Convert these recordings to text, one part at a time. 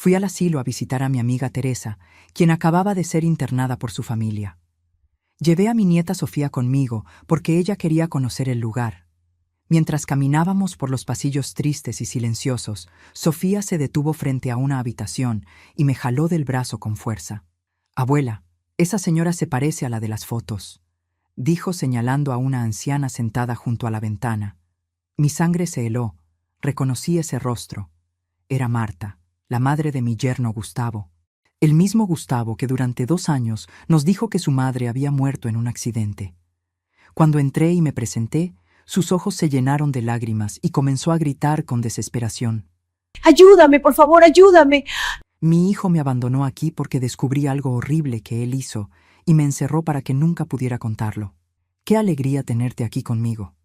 Fui al asilo a visitar a mi amiga Teresa, quien acababa de ser internada por su familia. Llevé a mi nieta Sofía conmigo porque ella quería conocer el lugar. Mientras caminábamos por los pasillos tristes y silenciosos, Sofía se detuvo frente a una habitación y me jaló del brazo con fuerza. «Abuela, esa señora se parece a la de las fotos», dijo señalando a una anciana sentada junto a la ventana. Mi sangre se heló. Reconocí ese rostro. Era Marta, la madre de mi yerno Gustavo. El mismo Gustavo que durante 2 años nos dijo que su madre había muerto en un accidente. Cuando entré y me presenté, sus ojos se llenaron de lágrimas y comenzó a gritar con desesperación. ¡Ayúdame, por favor, ayúdame! Mi hijo me abandonó aquí porque descubrí algo horrible que él hizo y me encerró para que nunca pudiera contarlo. Qué alegría tenerte aquí conmigo.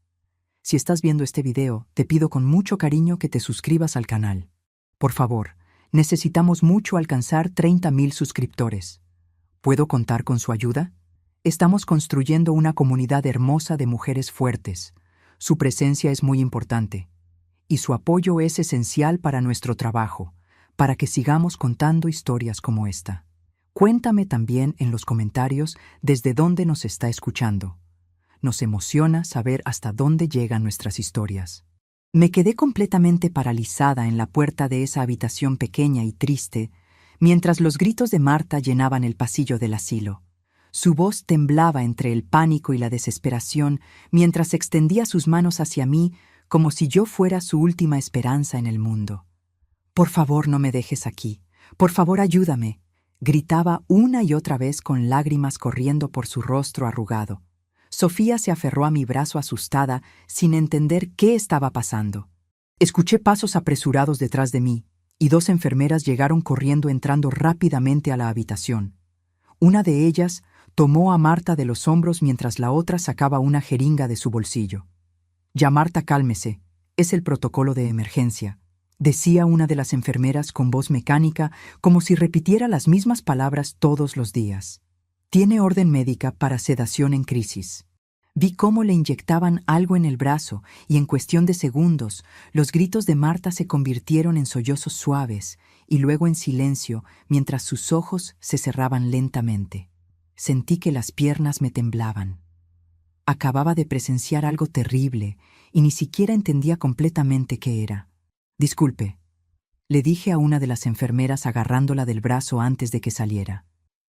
Si estás viendo este video, te pido con mucho cariño que te suscribas al canal. Por favor, necesitamos mucho alcanzar 30,000 suscriptores. ¿Puedo contar con su ayuda? Estamos construyendo una comunidad hermosa de mujeres fuertes. Su presencia es muy importante. Y su apoyo es esencial para nuestro trabajo, para que sigamos contando historias como esta. Cuéntame también en los comentarios desde dónde nos está escuchando. Nos emociona saber hasta dónde llegan nuestras historias. Me quedé completamente paralizada en la puerta de esa habitación pequeña y triste, mientras los gritos de Marta llenaban el pasillo del asilo. Su voz temblaba entre el pánico y la desesperación mientras extendía sus manos hacia mí como si yo fuera su última esperanza en el mundo. «Por favor, no me dejes aquí. Por favor, ayúdame», gritaba una y otra vez con lágrimas corriendo por su rostro arrugado. Sofía se aferró a mi brazo asustada, sin entender qué estaba pasando. Escuché pasos apresurados detrás de mí, y 2 enfermeras llegaron corriendo entrando rápidamente a la habitación. Una de ellas tomó a Marta de los hombros mientras la otra sacaba una jeringa de su bolsillo. «Ya, Marta, cálmese. Es el protocolo de emergencia», decía una de las enfermeras con voz mecánica, como si repitiera las mismas palabras todos los días. «Tiene orden médica para sedación en crisis». Vi cómo le inyectaban algo en el brazo y en cuestión de segundos los gritos de Marta se convirtieron en sollozos suaves y luego en silencio mientras sus ojos se cerraban lentamente. Sentí que las piernas me temblaban. Acababa de presenciar algo terrible y ni siquiera entendía completamente qué era. «Disculpe», le dije a una de las enfermeras agarrándola del brazo antes de que saliera.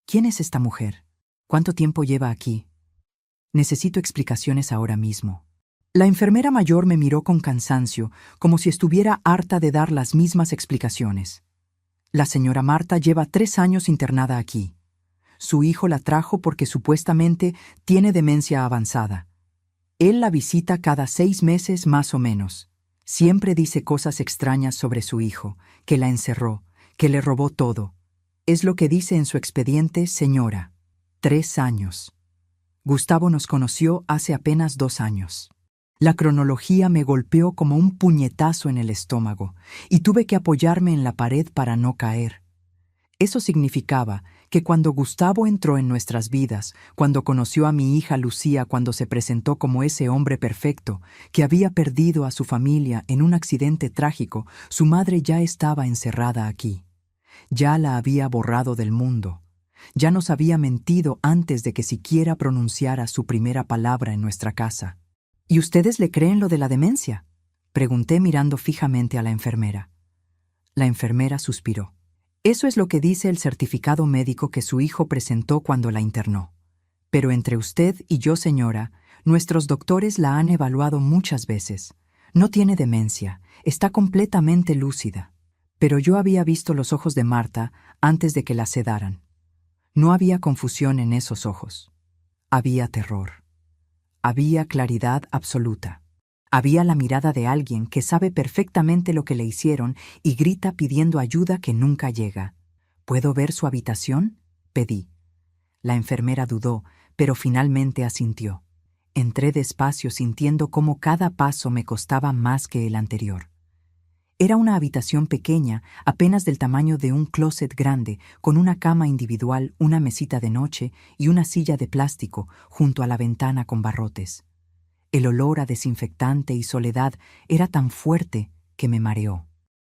«¿Quién es esta mujer? ¿Cuánto tiempo lleva aquí? Necesito explicaciones ahora mismo». La enfermera mayor me miró con cansancio, como si estuviera harta de dar las mismas explicaciones. «La señora Marta lleva 3 años internada aquí. Su hijo la trajo porque supuestamente tiene demencia avanzada. Él la visita cada 6 meses más o menos. Siempre dice cosas extrañas sobre su hijo, que la encerró, que le robó todo. Es lo que dice en su expediente, señora. 3 años. Gustavo nos conoció hace apenas 2 años». La cronología me golpeó como un puñetazo en el estómago y tuve que apoyarme en la pared para no caer. Eso significaba que cuando Gustavo entró en nuestras vidas, cuando conoció a mi hija Lucía, cuando se presentó como ese hombre perfecto, que había perdido a su familia en un accidente trágico, su madre ya estaba encerrada aquí. Ya la había borrado del mundo. Ya nos había mentido antes de que siquiera pronunciara su primera palabra en nuestra casa. «¿Y ustedes le creen lo de la demencia?», pregunté mirando fijamente a la enfermera. La enfermera suspiró. «Eso es lo que dice el certificado médico que su hijo presentó cuando la internó. Pero entre usted y yo, señora, nuestros doctores la han evaluado muchas veces. No tiene demencia, está completamente lúcida». Pero yo había visto los ojos de Marta antes de que la sedaran. No había confusión en esos ojos. Había terror. Había claridad absoluta. Había la mirada de alguien que sabe perfectamente lo que le hicieron y grita pidiendo ayuda que nunca llega. «¿Puedo ver su habitación?», pedí. La enfermera dudó, pero finalmente asintió. Entré despacio sintiendo cómo cada paso me costaba más que el anterior. Era una habitación pequeña, apenas del tamaño de un closet grande, con una cama individual, una mesita de noche y una silla de plástico junto a la ventana con barrotes. El olor a desinfectante y soledad era tan fuerte que me mareó.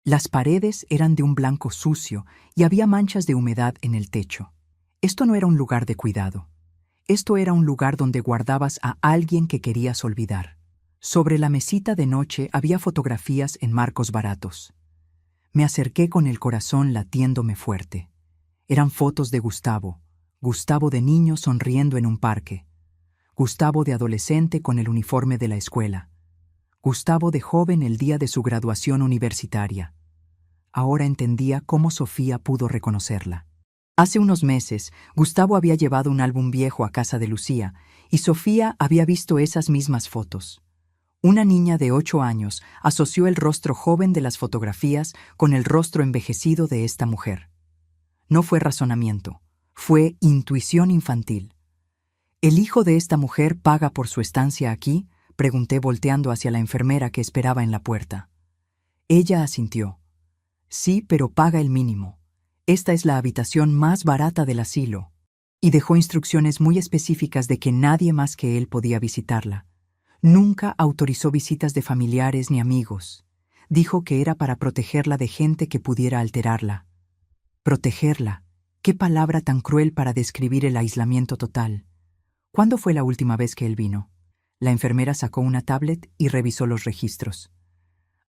Las paredes eran de un blanco sucio y había manchas de humedad en el techo. Esto no era un lugar de cuidado. Esto era un lugar donde guardabas a alguien que querías olvidar. Sobre la mesita de noche había fotografías en marcos baratos. Me acerqué con el corazón latiéndome fuerte. Eran fotos de Gustavo. Gustavo de niño sonriendo en un parque. Gustavo de adolescente con el uniforme de la escuela. Gustavo de joven el día de su graduación universitaria. Ahora entendía cómo Sofía pudo reconocerla. Hace unos meses, Gustavo había llevado un álbum viejo a casa de Lucía y Sofía había visto esas mismas fotos. Una niña de 8 años asoció el rostro joven de las fotografías con el rostro envejecido de esta mujer. No fue razonamiento, fue intuición infantil. ¿El hijo de esta mujer paga por su estancia aquí?, pregunté volteando hacia la enfermera que esperaba en la puerta. Ella asintió. Sí, pero paga el mínimo. Esta es la habitación más barata del asilo. Y dejó instrucciones muy específicas de que nadie más que él podía visitarla. Nunca autorizó visitas de familiares ni amigos. Dijo que era para protegerla de gente que pudiera alterarla. Protegerla. Qué palabra tan cruel para describir el aislamiento total. ¿Cuándo fue la última vez que él vino? La enfermera sacó una tablet y revisó los registros.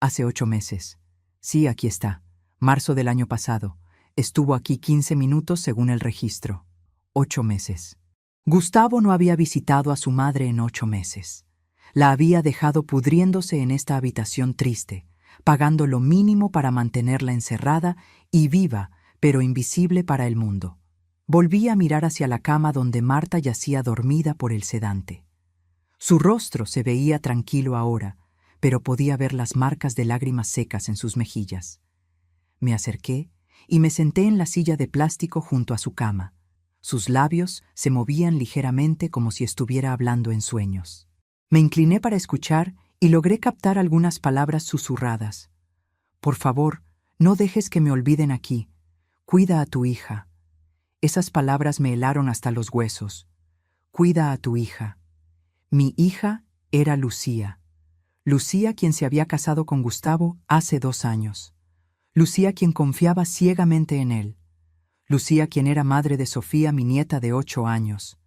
Hace 8 meses. Sí, aquí está. Marzo del año pasado. Estuvo aquí 15 minutos según el registro. 8 meses. Gustavo no había visitado a su madre en 8 meses. La había dejado pudriéndose en esta habitación triste, pagando lo mínimo para mantenerla encerrada y viva, pero invisible para el mundo. Volví a mirar hacia la cama donde Marta yacía dormida por el sedante. Su rostro se veía tranquilo ahora, pero podía ver las marcas de lágrimas secas en sus mejillas. Me acerqué y me senté en la silla de plástico junto a su cama. Sus labios se movían ligeramente como si estuviera hablando en sueños. Me incliné para escuchar y logré captar algunas palabras susurradas. Por favor, no dejes que me olviden aquí. Cuida a tu hija. Esas palabras me helaron hasta los huesos. Cuida a tu hija. Mi hija era Lucía. Lucía quien se había casado con Gustavo hace 2 años. Lucía quien confiaba ciegamente en él. Lucía quien era madre de Sofía, mi nieta de 8 años.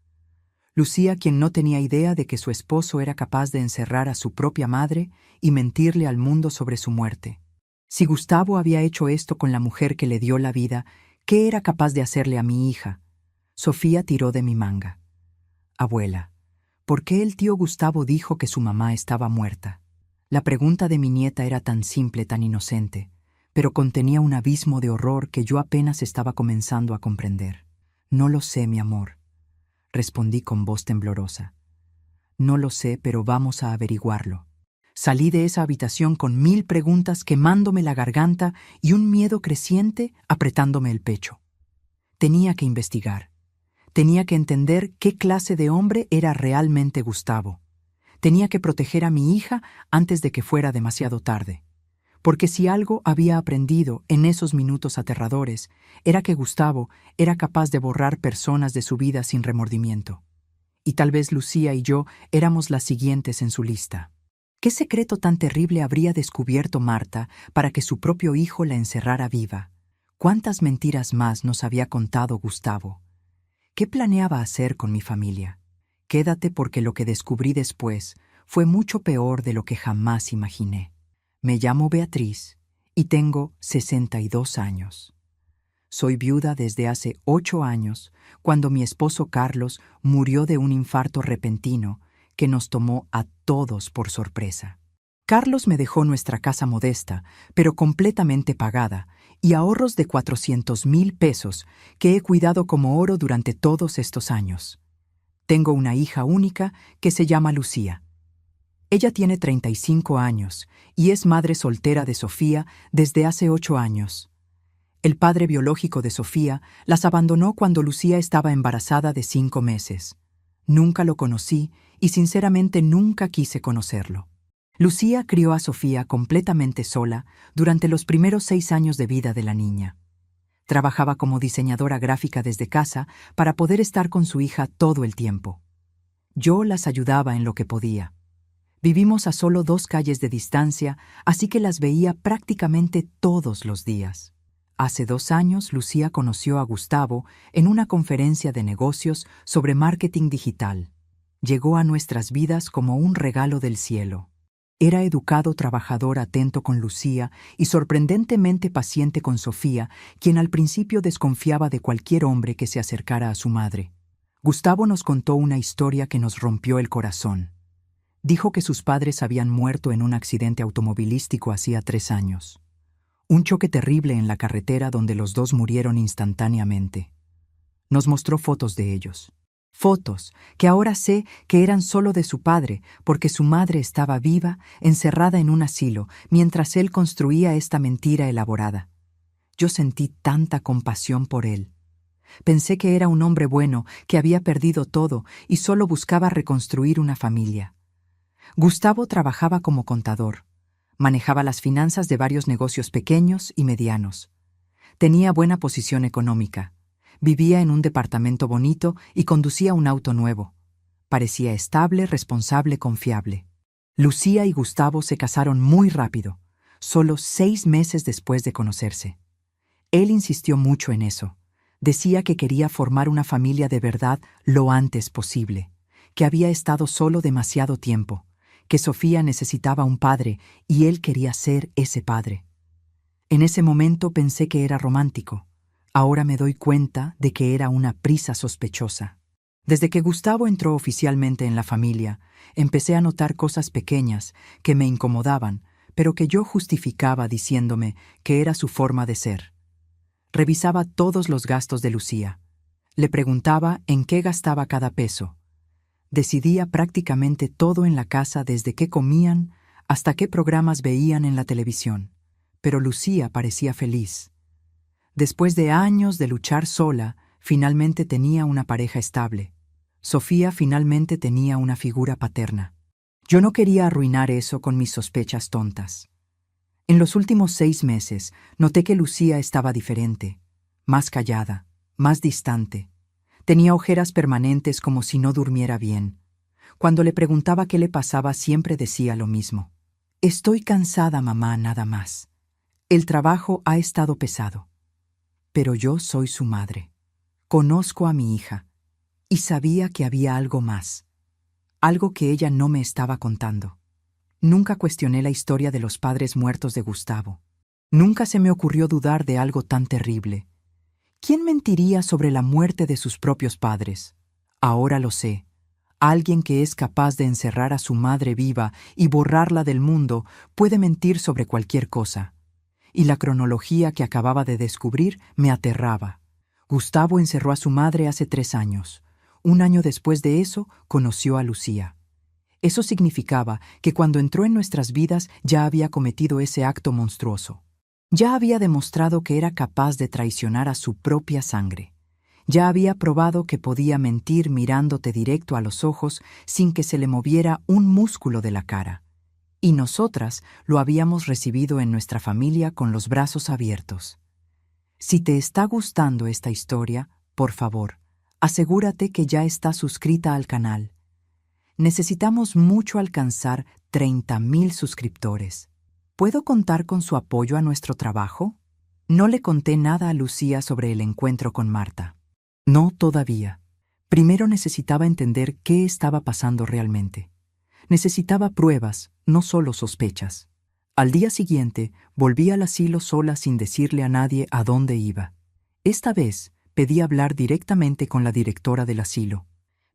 Lucía quien no tenía idea de que su esposo era capaz de encerrar a su propia madre y mentirle al mundo sobre su muerte. Si Gustavo había hecho esto con la mujer que le dio la vida, ¿qué era capaz de hacerle a mi hija? Sofía tiró de mi manga. Abuela, ¿por qué el tío Gustavo dijo que su mamá estaba muerta? La pregunta de mi nieta era tan simple, tan inocente, pero contenía un abismo de horror que yo apenas estaba comenzando a comprender. No lo sé, mi amor, respondí con voz temblorosa. No lo sé, pero vamos a averiguarlo. Salí de esa habitación con 1000 preguntas quemándome la garganta y un miedo creciente apretándome el pecho. Tenía que investigar. Tenía que entender qué clase de hombre era realmente Gustavo. Tenía que proteger a mi hija antes de que fuera demasiado tarde. Porque si algo había aprendido en esos minutos aterradores, era que Gustavo era capaz de borrar personas de su vida sin remordimiento. Y tal vez Lucía y yo éramos las siguientes en su lista. ¿Qué secreto tan terrible habría descubierto Marta para que su propio hijo la encerrara viva? ¿Cuántas mentiras más nos había contado Gustavo? ¿Qué planeaba hacer con mi familia? Quédate porque lo que descubrí después fue mucho peor de lo que jamás imaginé. Me llamo Beatriz y tengo 62 años. Soy viuda desde hace 8 años, cuando mi esposo Carlos murió de un infarto repentino que nos tomó a todos por sorpresa. Carlos me dejó nuestra casa modesta, pero completamente pagada, y ahorros de 400,000 pesos que he cuidado como oro durante todos estos años. Tengo una hija única que se llama Lucía. Ella tiene 35 años y es madre soltera de Sofía desde hace 8 años. El padre biológico de Sofía las abandonó cuando Lucía estaba embarazada de 5 meses. Nunca lo conocí y sinceramente nunca quise conocerlo. Lucía crió a Sofía completamente sola durante los primeros 6 años de vida de la niña. Trabajaba como diseñadora gráfica desde casa para poder estar con su hija todo el tiempo. Yo las ayudaba en lo que podía. Vivimos a solo 2 calles de distancia, así que las veía prácticamente todos los días. Hace 2 años, Lucía conoció a Gustavo en una conferencia de negocios sobre marketing digital. Llegó a nuestras vidas como un regalo del cielo. Era educado, trabajador, atento con Lucía y sorprendentemente paciente con Sofía, quien al principio desconfiaba de cualquier hombre que se acercara a su madre. Gustavo nos contó una historia que nos rompió el corazón. Dijo que sus padres habían muerto en un accidente automovilístico hacía 3 años. Un choque terrible en la carretera donde los dos murieron instantáneamente. Nos mostró fotos de ellos. Fotos que ahora sé que eran solo de su padre, porque su madre estaba viva, encerrada en un asilo, mientras él construía esta mentira elaborada. Yo sentí tanta compasión por él. Pensé que era un hombre bueno, que había perdido todo y solo buscaba reconstruir una familia. Gustavo trabajaba como contador. Manejaba las finanzas de varios negocios pequeños y medianos. Tenía buena posición económica. Vivía en un departamento bonito y conducía un auto nuevo. Parecía estable, responsable, confiable. Lucía y Gustavo se casaron muy rápido, solo 6 meses después de conocerse. Él insistió mucho en eso. Decía que quería formar una familia de verdad lo antes posible, que había estado solo demasiado tiempo, que Sofía necesitaba un padre y él quería ser ese padre. En ese momento pensé que era romántico. Ahora me doy cuenta de que era una prisa sospechosa. Desde que Gustavo entró oficialmente en la familia, empecé a notar cosas pequeñas que me incomodaban, pero que yo justificaba diciéndome que era su forma de ser. Revisaba todos los gastos de Lucía. Le preguntaba en qué gastaba cada peso. Decidía prácticamente todo en la casa, desde qué comían hasta qué programas veían en la televisión. Pero Lucía parecía feliz. Después de años de luchar sola, finalmente tenía una pareja estable. Sofía finalmente tenía una figura paterna. Yo no quería arruinar eso con mis sospechas tontas. En los últimos 6 meses noté que Lucía estaba diferente, más callada, más distante. Tenía ojeras permanentes como si no durmiera bien. Cuando le preguntaba qué le pasaba, siempre decía lo mismo. Estoy cansada, mamá, nada más. El trabajo ha estado pesado. Pero yo soy su madre. Conozco a mi hija y sabía que había algo más, algo que ella no me estaba contando. Nunca cuestioné la historia de los padres muertos de Gustavo. Nunca se me ocurrió dudar de algo tan terrible. ¿Quién mentiría sobre la muerte de sus propios padres? Ahora lo sé. Alguien que es capaz de encerrar a su madre viva y borrarla del mundo puede mentir sobre cualquier cosa. Y la cronología que acababa de descubrir me aterraba. Gustavo encerró a su madre hace 3 años. 1 año después de eso, conoció a Lucía. Eso significaba que cuando entró en nuestras vidas ya había cometido ese acto monstruoso. Ya había demostrado que era capaz de traicionar a su propia sangre. Ya había probado que podía mentir mirándote directo a los ojos sin que se le moviera un músculo de la cara. Y nosotras lo habíamos recibido en nuestra familia con los brazos abiertos. Si te está gustando esta historia, por favor, asegúrate que ya estás suscrita al canal. Necesitamos mucho alcanzar 30,000 suscriptores. ¿Puedo contar con su apoyo a nuestro trabajo? No le conté nada a Lucía sobre el encuentro con Marta. No todavía. Primero necesitaba entender qué estaba pasando realmente. Necesitaba pruebas, no solo sospechas. Al día siguiente, volví al asilo sola sin decirle a nadie a dónde iba. Esta vez, pedí hablar directamente con la directora del asilo.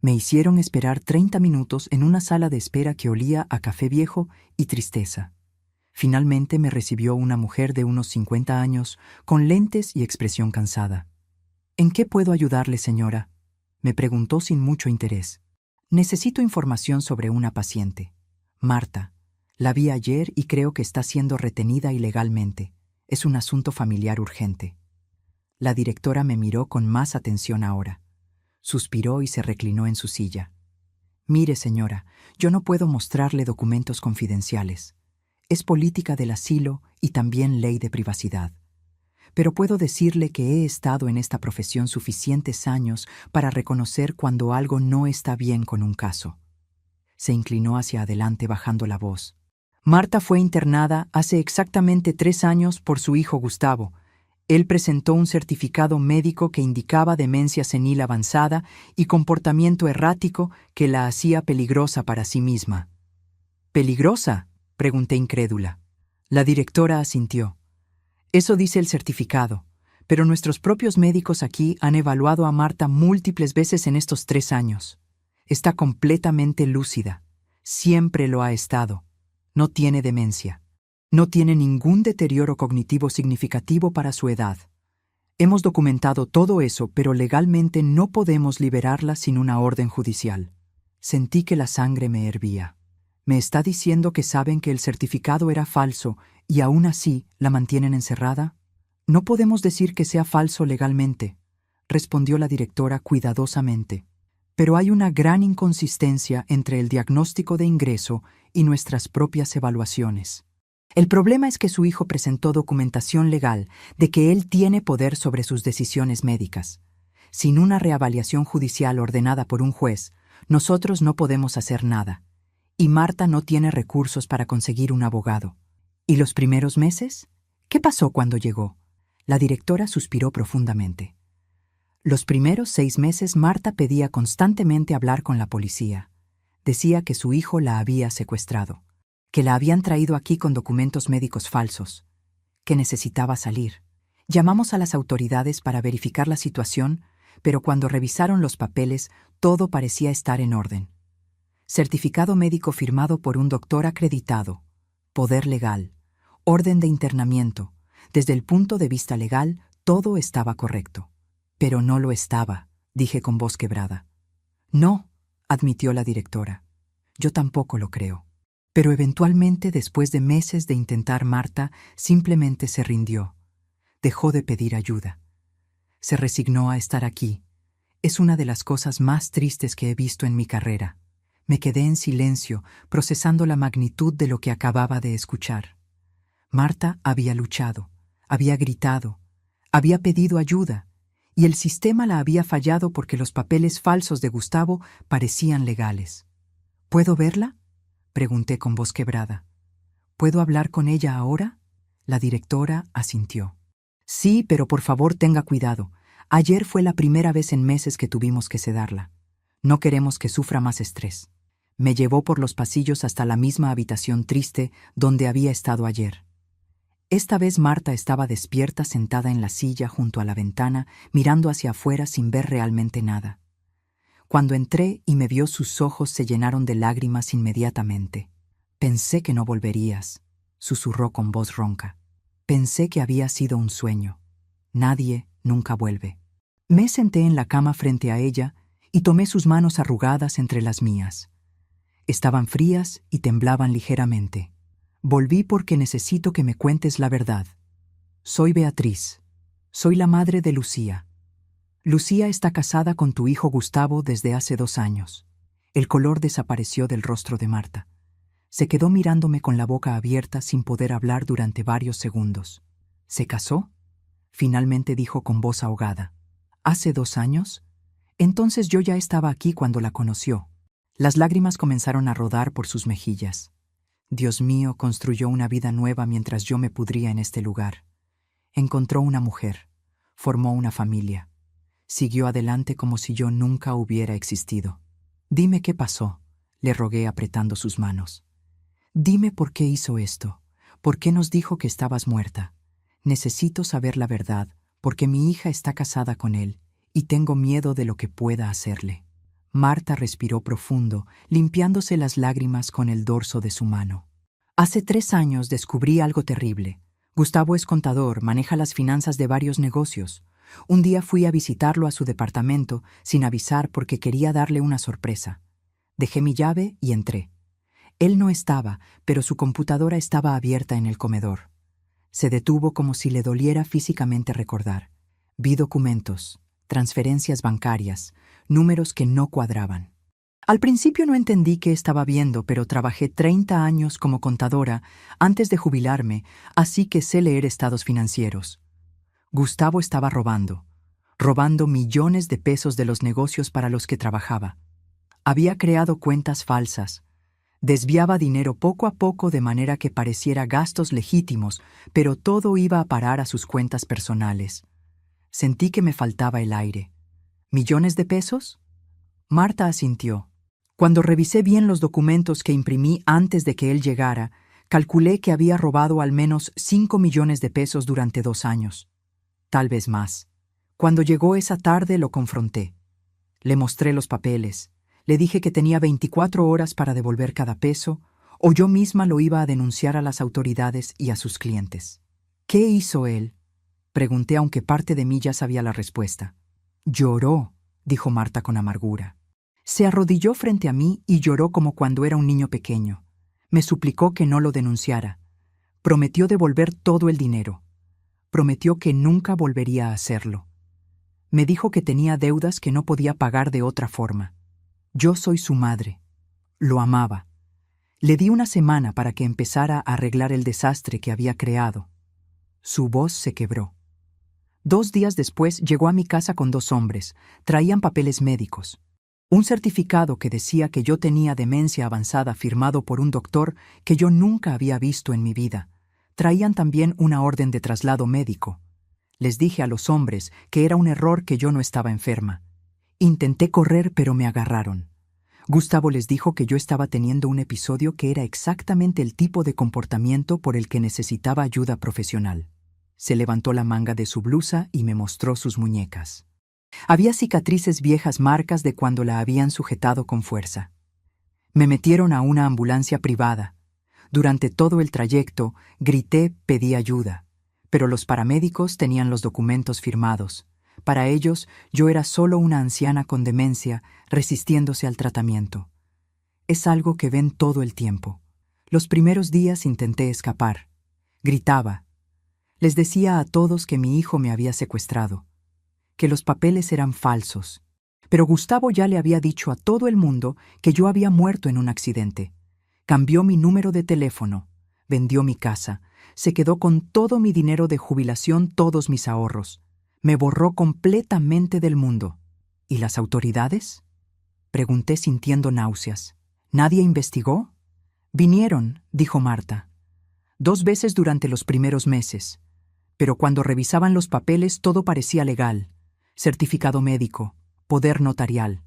Me hicieron esperar 30 minutos en una sala de espera que olía a café viejo y tristeza. Finalmente me recibió una mujer de unos 50 años, con lentes y expresión cansada. ¿En qué puedo ayudarle, señora?, me preguntó sin mucho interés. Necesito información sobre una paciente. Marta. La vi ayer y creo que está siendo retenida ilegalmente. Es un asunto familiar urgente. La directora me miró con más atención ahora. Suspiró y se reclinó en su silla. Mire, señora, yo no puedo mostrarle documentos confidenciales. Es política del asilo y también ley de privacidad. Pero puedo decirle que he estado en esta profesión suficientes años para reconocer cuando algo no está bien con un caso. Se inclinó hacia adelante bajando la voz. Marta fue internada hace exactamente 3 años por su hijo Gustavo. Él presentó un certificado médico que indicaba demencia senil avanzada y comportamiento errático que la hacía peligrosa para sí misma. ¿Peligrosa?, pregunté incrédula. La directora asintió. Eso dice el certificado, pero nuestros propios médicos aquí han evaluado a Marta múltiples veces en estos 3 años. Está completamente lúcida. Siempre lo ha estado. No tiene demencia. No tiene ningún deterioro cognitivo significativo para su edad. Hemos documentado todo eso, pero legalmente no podemos liberarla sin una orden judicial. Sentí que la sangre me hervía. ¿Me está diciendo que saben que el certificado era falso y aún así la mantienen encerrada? No podemos decir que sea falso legalmente, respondió la directora cuidadosamente. Pero hay una gran inconsistencia entre el diagnóstico de ingreso y nuestras propias evaluaciones. El problema es que su hijo presentó documentación legal de que él tiene poder sobre sus decisiones médicas. Sin una reavaliación judicial ordenada por un juez, nosotros no podemos hacer nada. Y Marta no tiene recursos para conseguir un abogado. ¿Y los primeros meses? ¿Qué pasó cuando llegó? La directora suspiró profundamente. Los primeros 6 meses Marta pedía constantemente hablar con la policía. Decía que su hijo la había secuestrado, que la habían traído aquí con documentos médicos falsos, que necesitaba salir. Llamamos a las autoridades para verificar la situación, pero cuando revisaron los papeles, todo parecía estar en orden. Certificado médico firmado por un doctor acreditado, poder legal, orden de internamiento. Desde el punto de vista legal, todo estaba correcto. Pero no lo estaba, dije con voz quebrada. No, admitió la directora. Yo tampoco lo creo. Pero eventualmente, después de meses de intentar, Marta simplemente se rindió. Dejó de pedir ayuda. Se resignó a estar aquí. Es una de las cosas más tristes que he visto en mi carrera. Me quedé en silencio, procesando la magnitud de lo que acababa de escuchar. Marta había luchado, había gritado, había pedido ayuda, y el sistema la había fallado porque los papeles falsos de Gustavo parecían legales. ¿Puedo verla?, pregunté con voz quebrada. ¿Puedo hablar con ella ahora? La directora asintió. Sí, pero por favor tenga cuidado. Ayer fue la primera vez en meses que tuvimos que sedarla. No queremos que sufra más estrés. Me llevó por los pasillos hasta la misma habitación triste donde había estado ayer. Esta vez Marta estaba despierta, sentada en la silla junto a la ventana, mirando hacia afuera sin ver realmente nada. Cuando entré y me vio, sus ojos se llenaron de lágrimas inmediatamente. Pensé que no volverías, susurró con voz ronca. Pensé que había sido un sueño. Nadie nunca vuelve. Me senté en la cama frente a ella y tomé sus manos arrugadas entre las mías. Estaban frías y temblaban ligeramente. Volví porque necesito que me cuentes la verdad. Soy Beatriz. Soy la madre de Lucía. Lucía está casada con tu hijo Gustavo desde hace 2 años. El color desapareció del rostro de Marta. Se quedó mirándome con la boca abierta sin poder hablar durante varios segundos. ¿Se casó?, finalmente dijo con voz ahogada. ¿Hace 2 años? Entonces yo ya estaba aquí cuando la conoció. Las lágrimas comenzaron a rodar por sus mejillas. Dios mío, construyó una vida nueva mientras yo me pudría en este lugar. Encontró una mujer, formó una familia. Siguió adelante como si yo nunca hubiera existido. Dime qué pasó, le rogué apretando sus manos. Dime por qué hizo esto, por qué nos dijo que estabas muerta. Necesito saber la verdad, porque mi hija está casada con él y tengo miedo de lo que pueda hacerle. Marta respiró profundo, limpiándose las lágrimas con el dorso de su mano. Hace 3 años descubrí algo terrible. Gustavo es contador, maneja las finanzas de varios negocios. Un día fui a visitarlo a su departamento sin avisar porque quería darle una sorpresa. Dejé mi llave y entré. Él no estaba, pero su computadora estaba abierta en el comedor. Se detuvo como si le doliera físicamente recordar. Vi documentos, transferencias bancarias, números que no cuadraban. Al principio no entendí qué estaba viendo, pero trabajé 30 años como contadora antes de jubilarme, así que sé leer estados financieros. Gustavo estaba robando millones de pesos de los negocios para los que trabajaba. Había creado cuentas falsas, Desviaba dinero poco a poco de manera que pareciera gastos legítimos, pero todo iba a parar a sus cuentas personales. Sentí que me faltaba el aire. ¿Millones de pesos? Marta asintió. Cuando revisé bien los documentos que imprimí antes de que él llegara, calculé que había robado al menos 5 millones de pesos durante 2 años. Tal vez más. Cuando llegó esa tarde lo confronté. Le mostré los papeles. Le dije que tenía 24 horas para devolver cada peso, o yo misma lo iba a denunciar a las autoridades y a sus clientes. ¿Qué hizo él? Pregunté, aunque parte de mí ya sabía la respuesta. Lloró, dijo Marta con amargura. Se arrodilló frente a mí y lloró como cuando era un niño pequeño. Me suplicó que no lo denunciara. Prometió devolver todo el dinero. Prometió que nunca volvería a hacerlo. Me dijo que tenía deudas que no podía pagar de otra forma. Yo soy su madre. Lo amaba. Le di una semana para que empezara a arreglar el desastre que había creado. Su voz se quebró. 2 días después llegó a mi casa con 2 hombres. Traían papeles médicos. Un certificado que decía que yo tenía demencia avanzada firmado por un doctor que yo nunca había visto en mi vida. Traían también una orden de traslado médico. Les dije a los hombres que era un error, que yo no estaba enferma. Intenté correr, pero me agarraron. Gustavo les dijo que yo estaba teniendo un episodio que era exactamente el tipo de comportamiento por el que necesitaba ayuda profesional. Se levantó la manga de su blusa y me mostró sus muñecas. Había cicatrices viejas, marcas de cuando la habían sujetado con fuerza. Me metieron a una ambulancia privada. Durante todo el trayecto, grité, pedí ayuda. Pero los paramédicos tenían los documentos firmados. Para ellos, yo era solo una anciana con demencia resistiéndose al tratamiento. Es algo que ven todo el tiempo. Los primeros días intenté escapar. Gritaba. Les decía a todos que mi hijo me había secuestrado, que los papeles eran falsos. Pero Gustavo ya le había dicho a todo el mundo que yo había muerto en un accidente. Cambió mi número de teléfono, vendió mi casa, se quedó con todo mi dinero de jubilación, todos mis ahorros. Me borró completamente del mundo. ¿Y las autoridades? Pregunté sintiendo náuseas. ¿Nadie investigó? Vinieron, dijo Marta. 2 veces durante los primeros meses. Pero cuando revisaban los papeles todo parecía legal. Certificado médico, poder notarial.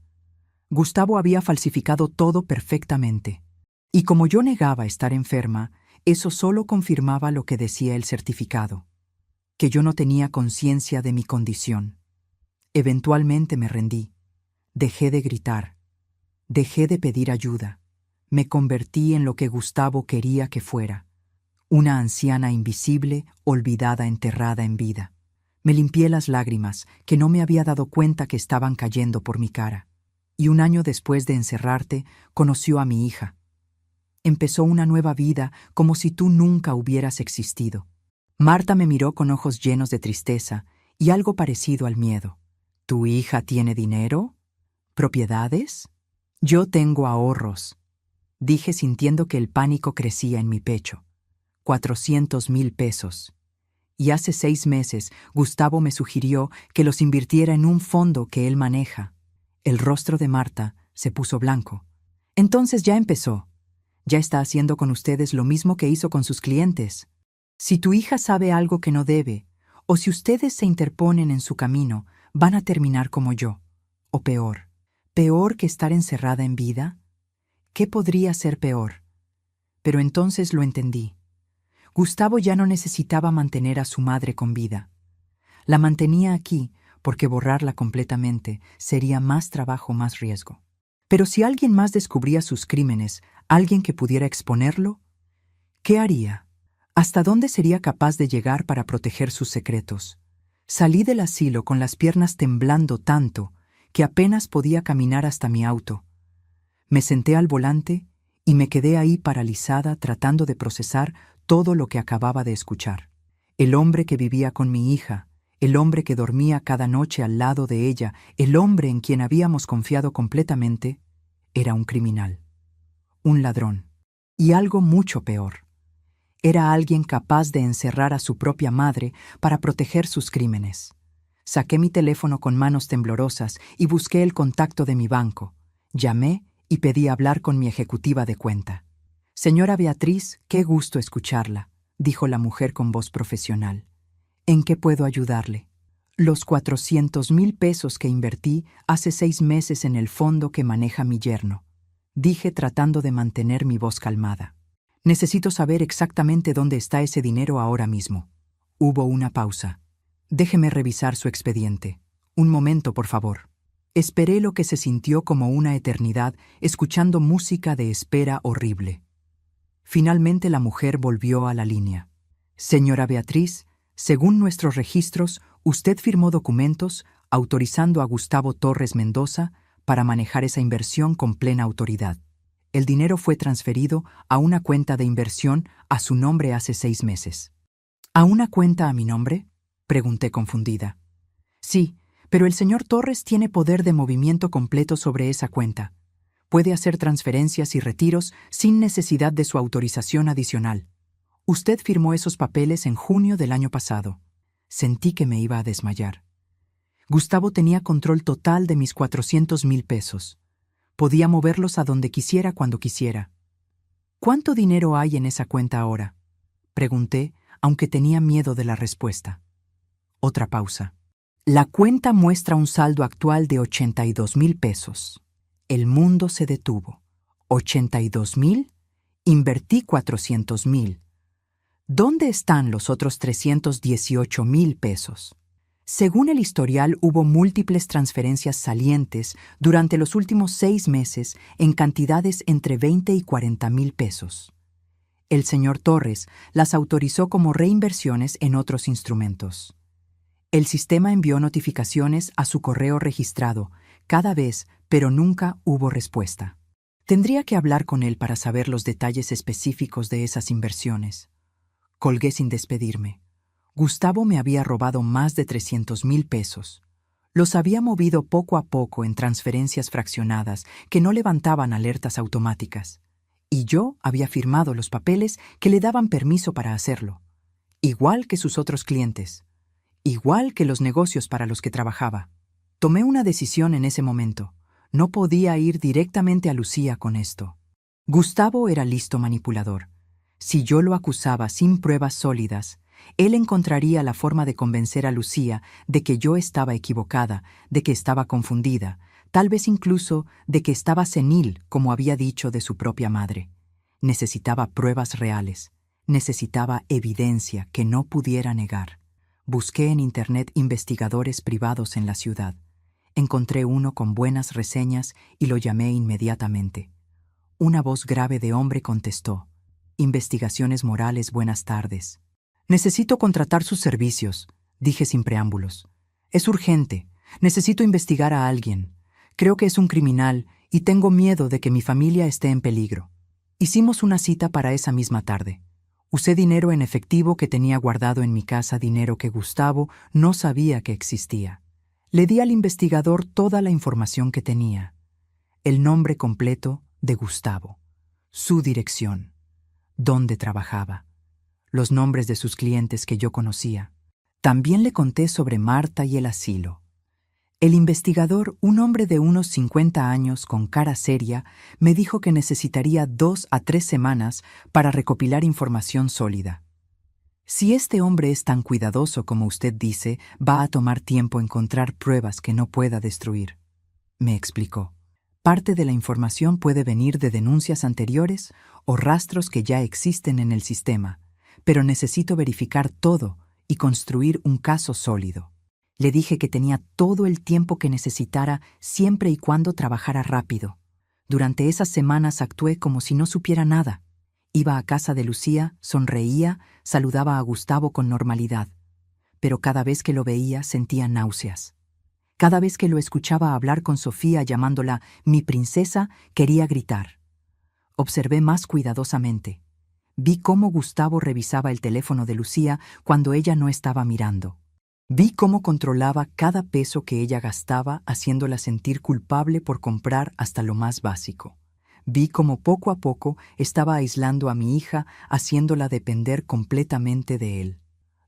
Gustavo había falsificado todo perfectamente. Y como yo negaba estar enferma, eso solo confirmaba lo que decía el certificado, que yo no tenía conciencia de mi condición. Eventualmente me rendí. Dejé de gritar. Dejé de pedir ayuda. Me convertí en lo que Gustavo quería que fuera. Una anciana invisible, olvidada, enterrada en vida. Me limpié las lágrimas, que no me había dado cuenta que estaban cayendo por mi cara. Y 1 año después de encerrarte, conoció a mi hija. Empezó una nueva vida como si tú nunca hubieras existido. Marta me miró con ojos llenos de tristeza y algo parecido al miedo. ¿Tu hija tiene dinero? ¿Propiedades? Yo tengo ahorros, dije sintiendo que el pánico crecía en mi pecho. 400,000 pesos. Y hace 6 meses Gustavo me sugirió que los invirtiera en un fondo que él maneja. El rostro de Marta se puso blanco. Entonces ya empezó. Ya está haciendo con ustedes lo mismo que hizo con sus clientes. Si tu hija sabe algo que no debe, o si ustedes se interponen en su camino, van a terminar como yo, o peor. ¿Peor que estar encerrada en vida? ¿Qué podría ser peor? Pero entonces lo entendí. Gustavo ya no necesitaba mantener a su madre con vida. La mantenía aquí porque borrarla completamente sería más trabajo, más riesgo. Pero si alguien más descubría sus crímenes, alguien que pudiera exponerlo, ¿qué haría? ¿Hasta dónde sería capaz de llegar para proteger sus secretos? Salí del asilo con las piernas temblando tanto que apenas podía caminar hasta mi auto. Me senté al volante y me quedé ahí paralizada tratando de procesar todo lo que acababa de escuchar. El hombre que vivía con mi hija, el hombre que dormía cada noche al lado de ella, el hombre en quien habíamos confiado completamente, era un criminal, un ladrón, y algo mucho peor. Era alguien capaz de encerrar a su propia madre para proteger sus crímenes. Saqué mi teléfono con manos temblorosas y busqué el contacto de mi banco. Llamé y pedí hablar con mi ejecutiva de cuenta. Señora Beatriz, qué gusto escucharla, dijo la mujer con voz profesional. ¿En qué puedo ayudarle? Los 400,000 pesos que invertí hace 6 meses en el fondo que maneja mi yerno, dije tratando de mantener mi voz calmada. Necesito saber exactamente dónde está ese dinero ahora mismo. Hubo una pausa. Déjeme revisar su expediente. Un momento, por favor. Esperé lo que se sintió como una eternidad, escuchando música de espera horrible. Finalmente la mujer volvió a la línea. Señora Beatriz, según nuestros registros, usted firmó documentos autorizando a Gustavo Torres Mendoza para manejar esa inversión con plena autoridad. El dinero fue transferido a una cuenta de inversión a su nombre hace 6 meses. ¿A una cuenta a mi nombre?, pregunté confundida. Sí, pero el señor Torres tiene poder de movimiento completo sobre esa cuenta. Puede hacer transferencias y retiros sin necesidad de su autorización adicional. Usted firmó esos papeles en junio del año pasado. Sentí que me iba a desmayar. Gustavo tenía control total de mis 400,000 pesos. Podía moverlos a donde quisiera cuando quisiera. ¿Cuánto dinero hay en esa cuenta ahora?, pregunté, aunque tenía miedo de la respuesta. Otra pausa. La cuenta muestra un saldo actual de 82,000 pesos. El mundo se detuvo. ¿82,000? Invertí 400,000. ¿Dónde están los otros 318,000 pesos? Según el historial, hubo múltiples transferencias salientes durante los últimos 6 meses en cantidades entre 20 y 40,000 pesos. El señor Torres las autorizó como reinversiones en otros instrumentos. El sistema envió notificaciones a su correo registrado cada vez, pero nunca hubo respuesta. Tendría que hablar con él para saber los detalles específicos de esas inversiones. Colgué sin despedirme. Gustavo me había robado más de 300,000 pesos. Los había movido poco a poco en transferencias fraccionadas que no levantaban alertas automáticas. Y yo había firmado los papeles que le daban permiso para hacerlo. Igual que sus otros clientes. Igual que los negocios para los que trabajaba. Tomé una decisión en ese momento. No podía ir directamente a Lucía con esto. Gustavo era listo manipulador. Si yo lo acusaba sin pruebas sólidas, él encontraría la forma de convencer a Lucía de que yo estaba equivocada, de que estaba confundida, tal vez incluso de que estaba senil, como había dicho de su propia madre. Necesitaba pruebas reales. Necesitaba evidencia que no pudiera negar. Busqué en Internet investigadores privados en la ciudad. Encontré uno con buenas reseñas y lo llamé inmediatamente. Una voz grave de hombre contestó: «Investigaciones Morales, buenas tardes». «Necesito contratar sus servicios», dije sin preámbulos. «Es urgente. Necesito investigar a alguien. Creo que es un criminal y tengo miedo de que mi familia esté en peligro». Hicimos una cita para esa misma tarde. Usé dinero en efectivo que tenía guardado en mi casa, dinero que Gustavo no sabía que existía. Le di al investigador toda la información que tenía. El nombre completo de Gustavo, su dirección, dónde trabajaba, los nombres de sus clientes que yo conocía. También le conté sobre Marta y el asilo. El investigador, un hombre de unos 50 años con cara seria, me dijo que necesitaría 2 a 3 semanas para recopilar información sólida. Si este hombre es tan cuidadoso como usted dice, va a tomar tiempo encontrar pruebas que no pueda destruir, me explicó. Parte de la información puede venir de denuncias anteriores o rastros que ya existen en el sistema, pero necesito verificar todo y construir un caso sólido. Le dije que tenía todo el tiempo que necesitara siempre y cuando trabajara rápido. Durante esas semanas actué como si no supiera nada. Iba a casa de Lucía, sonreía, saludaba a Gustavo con normalidad. Pero cada vez que lo veía sentía náuseas. Cada vez que lo escuchaba hablar con Sofía llamándola mi princesa, quería gritar. Observé más cuidadosamente. Vi cómo Gustavo revisaba el teléfono de Lucía cuando ella no estaba mirando. Vi cómo controlaba cada peso que ella gastaba, haciéndola sentir culpable por comprar hasta lo más básico. Vi cómo poco a poco estaba aislando a mi hija, haciéndola depender completamente de él.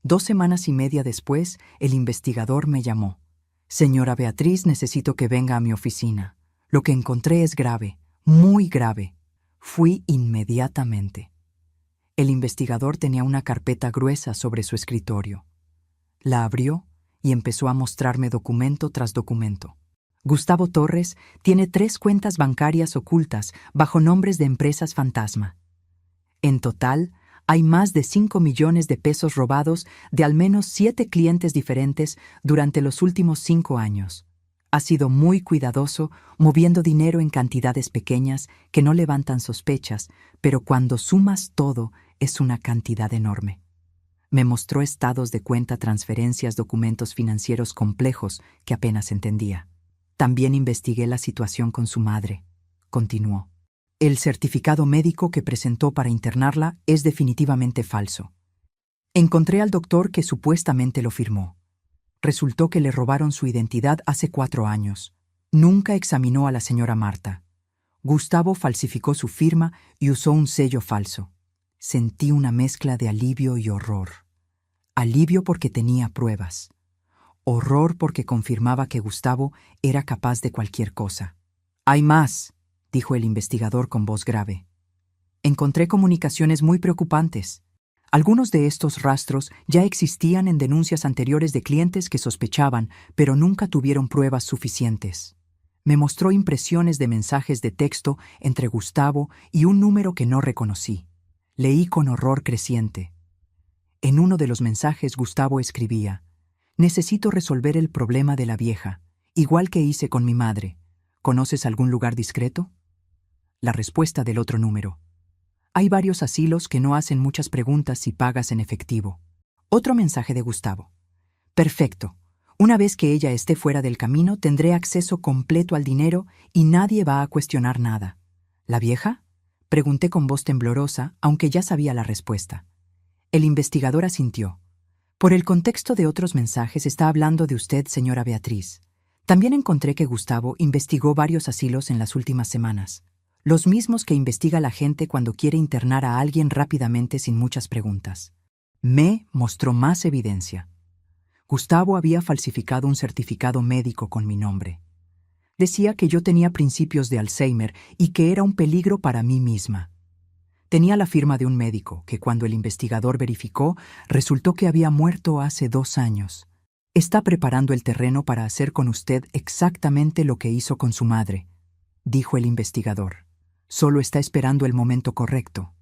2 semanas y media después, el investigador me llamó. «Señora Beatriz, necesito que venga a mi oficina. Lo que encontré es grave, muy grave». Fui inmediatamente. El investigador tenía una carpeta gruesa sobre su escritorio. La abrió y empezó a mostrarme documento tras documento. Gustavo Torres tiene 3 cuentas bancarias ocultas bajo nombres de empresas fantasma. En total, hay más de 5 millones de pesos robados de al menos 7 clientes diferentes durante los últimos 5 años. Ha sido muy cuidadoso moviendo dinero en cantidades pequeñas que no levantan sospechas, pero cuando sumas todo es una cantidad enorme. Me mostró estados de cuenta, transferencias, documentos financieros complejos que apenas entendía. También investigué la situación con su madre. Continuó. El certificado médico que presentó para internarla es definitivamente falso. Encontré al doctor que supuestamente lo firmó. Resultó que le robaron su identidad hace 4 años. Nunca examinó a la señora Marta. Gustavo falsificó su firma y usó un sello falso. Sentí una mezcla de alivio y horror. Alivio porque tenía pruebas. Horror porque confirmaba que Gustavo era capaz de cualquier cosa. «Hay más», dijo el investigador con voz grave. «Encontré comunicaciones muy preocupantes. Algunos de estos rastros ya existían en denuncias anteriores de clientes que sospechaban, pero nunca tuvieron pruebas suficientes. Me mostró impresiones de mensajes de texto entre Gustavo y un número que no reconocí. Leí con horror creciente. En uno de los mensajes Gustavo escribía: «Necesito resolver el problema de la vieja, igual que hice con mi madre. ¿Conoces algún lugar discreto?». La respuesta del otro número: «Hay varios asilos que no hacen muchas preguntas si pagas en efectivo». Otro mensaje de Gustavo: «Perfecto. Una vez que ella esté fuera del camino, tendré acceso completo al dinero y nadie va a cuestionar nada». «¿La vieja?», pregunté con voz temblorosa, aunque ya sabía la respuesta. El investigador asintió. «Por el contexto de otros mensajes está hablando de usted, señora Beatriz. También encontré que Gustavo investigó varios asilos en las últimas semanas. Los mismos que investiga la gente cuando quiere internar a alguien rápidamente sin muchas preguntas». Me mostró más evidencia. Gustavo había falsificado un certificado médico con mi nombre. Decía que yo tenía principios de Alzheimer y que era un peligro para mí misma. Tenía la firma de un médico que, cuando el investigador verificó, resultó que había muerto hace 2 años. «Está preparando el terreno para hacer con usted exactamente lo que hizo con su madre», dijo el investigador. «Solo está esperando el momento correcto».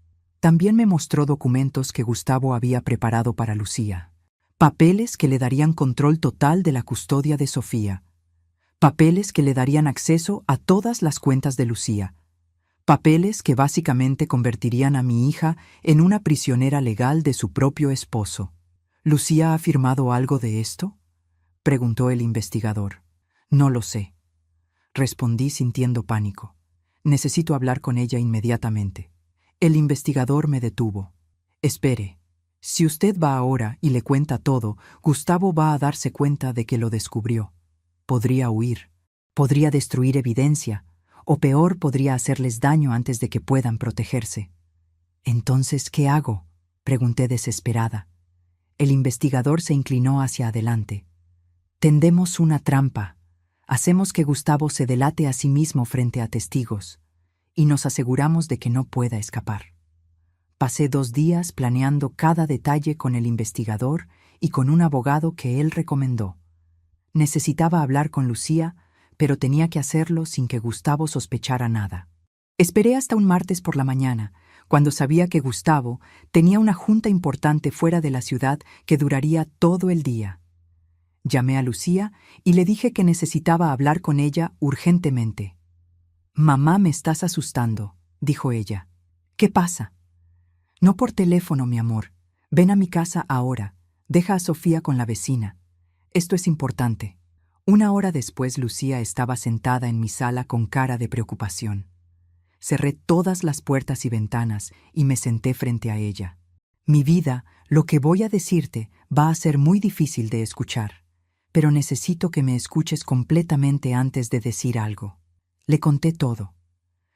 También me mostró documentos que Gustavo había preparado para Lucía. Papeles que le darían control total de la custodia de Sofía. Papeles que le darían acceso a todas las cuentas de Lucía. Papeles que básicamente convertirían a mi hija en una prisionera legal de su propio esposo. «¿Lucía ha firmado algo de esto?», preguntó el investigador. «No lo sé», respondí sintiendo pánico. «Necesito hablar con ella inmediatamente». El investigador me detuvo. «Espere. Si usted va ahora y le cuenta todo, Gustavo va a darse cuenta de que lo descubrió. Podría huir. Podría destruir evidencia. O peor, podría hacerles daño antes de que puedan protegerse». «Entonces, ¿qué hago?», pregunté desesperada. El investigador se inclinó hacia adelante. «Tendemos una trampa. Hacemos que Gustavo se delate a sí mismo frente a testigos y nos aseguramos de que no pueda escapar». Pasé 2 días planeando cada detalle con el investigador y con un abogado que él recomendó. Necesitaba hablar con Lucía, pero tenía que hacerlo sin que Gustavo sospechara nada. Esperé hasta un martes por la mañana, cuando sabía que Gustavo tenía una junta importante fuera de la ciudad que duraría todo el día. Llamé a Lucía y le dije que necesitaba hablar con ella urgentemente. «Mamá, me estás asustando», dijo ella. «¿Qué pasa?». «No por teléfono, mi amor. Ven a mi casa ahora. Deja a Sofía con la vecina. Esto es importante». 1 hora después, Lucía estaba sentada en mi sala con cara de preocupación. Cerré todas las puertas y ventanas y me senté frente a ella. «Mi vida, lo que voy a decirte va a ser muy difícil de escuchar, pero necesito que me escuches completamente antes de decir algo». Le conté todo.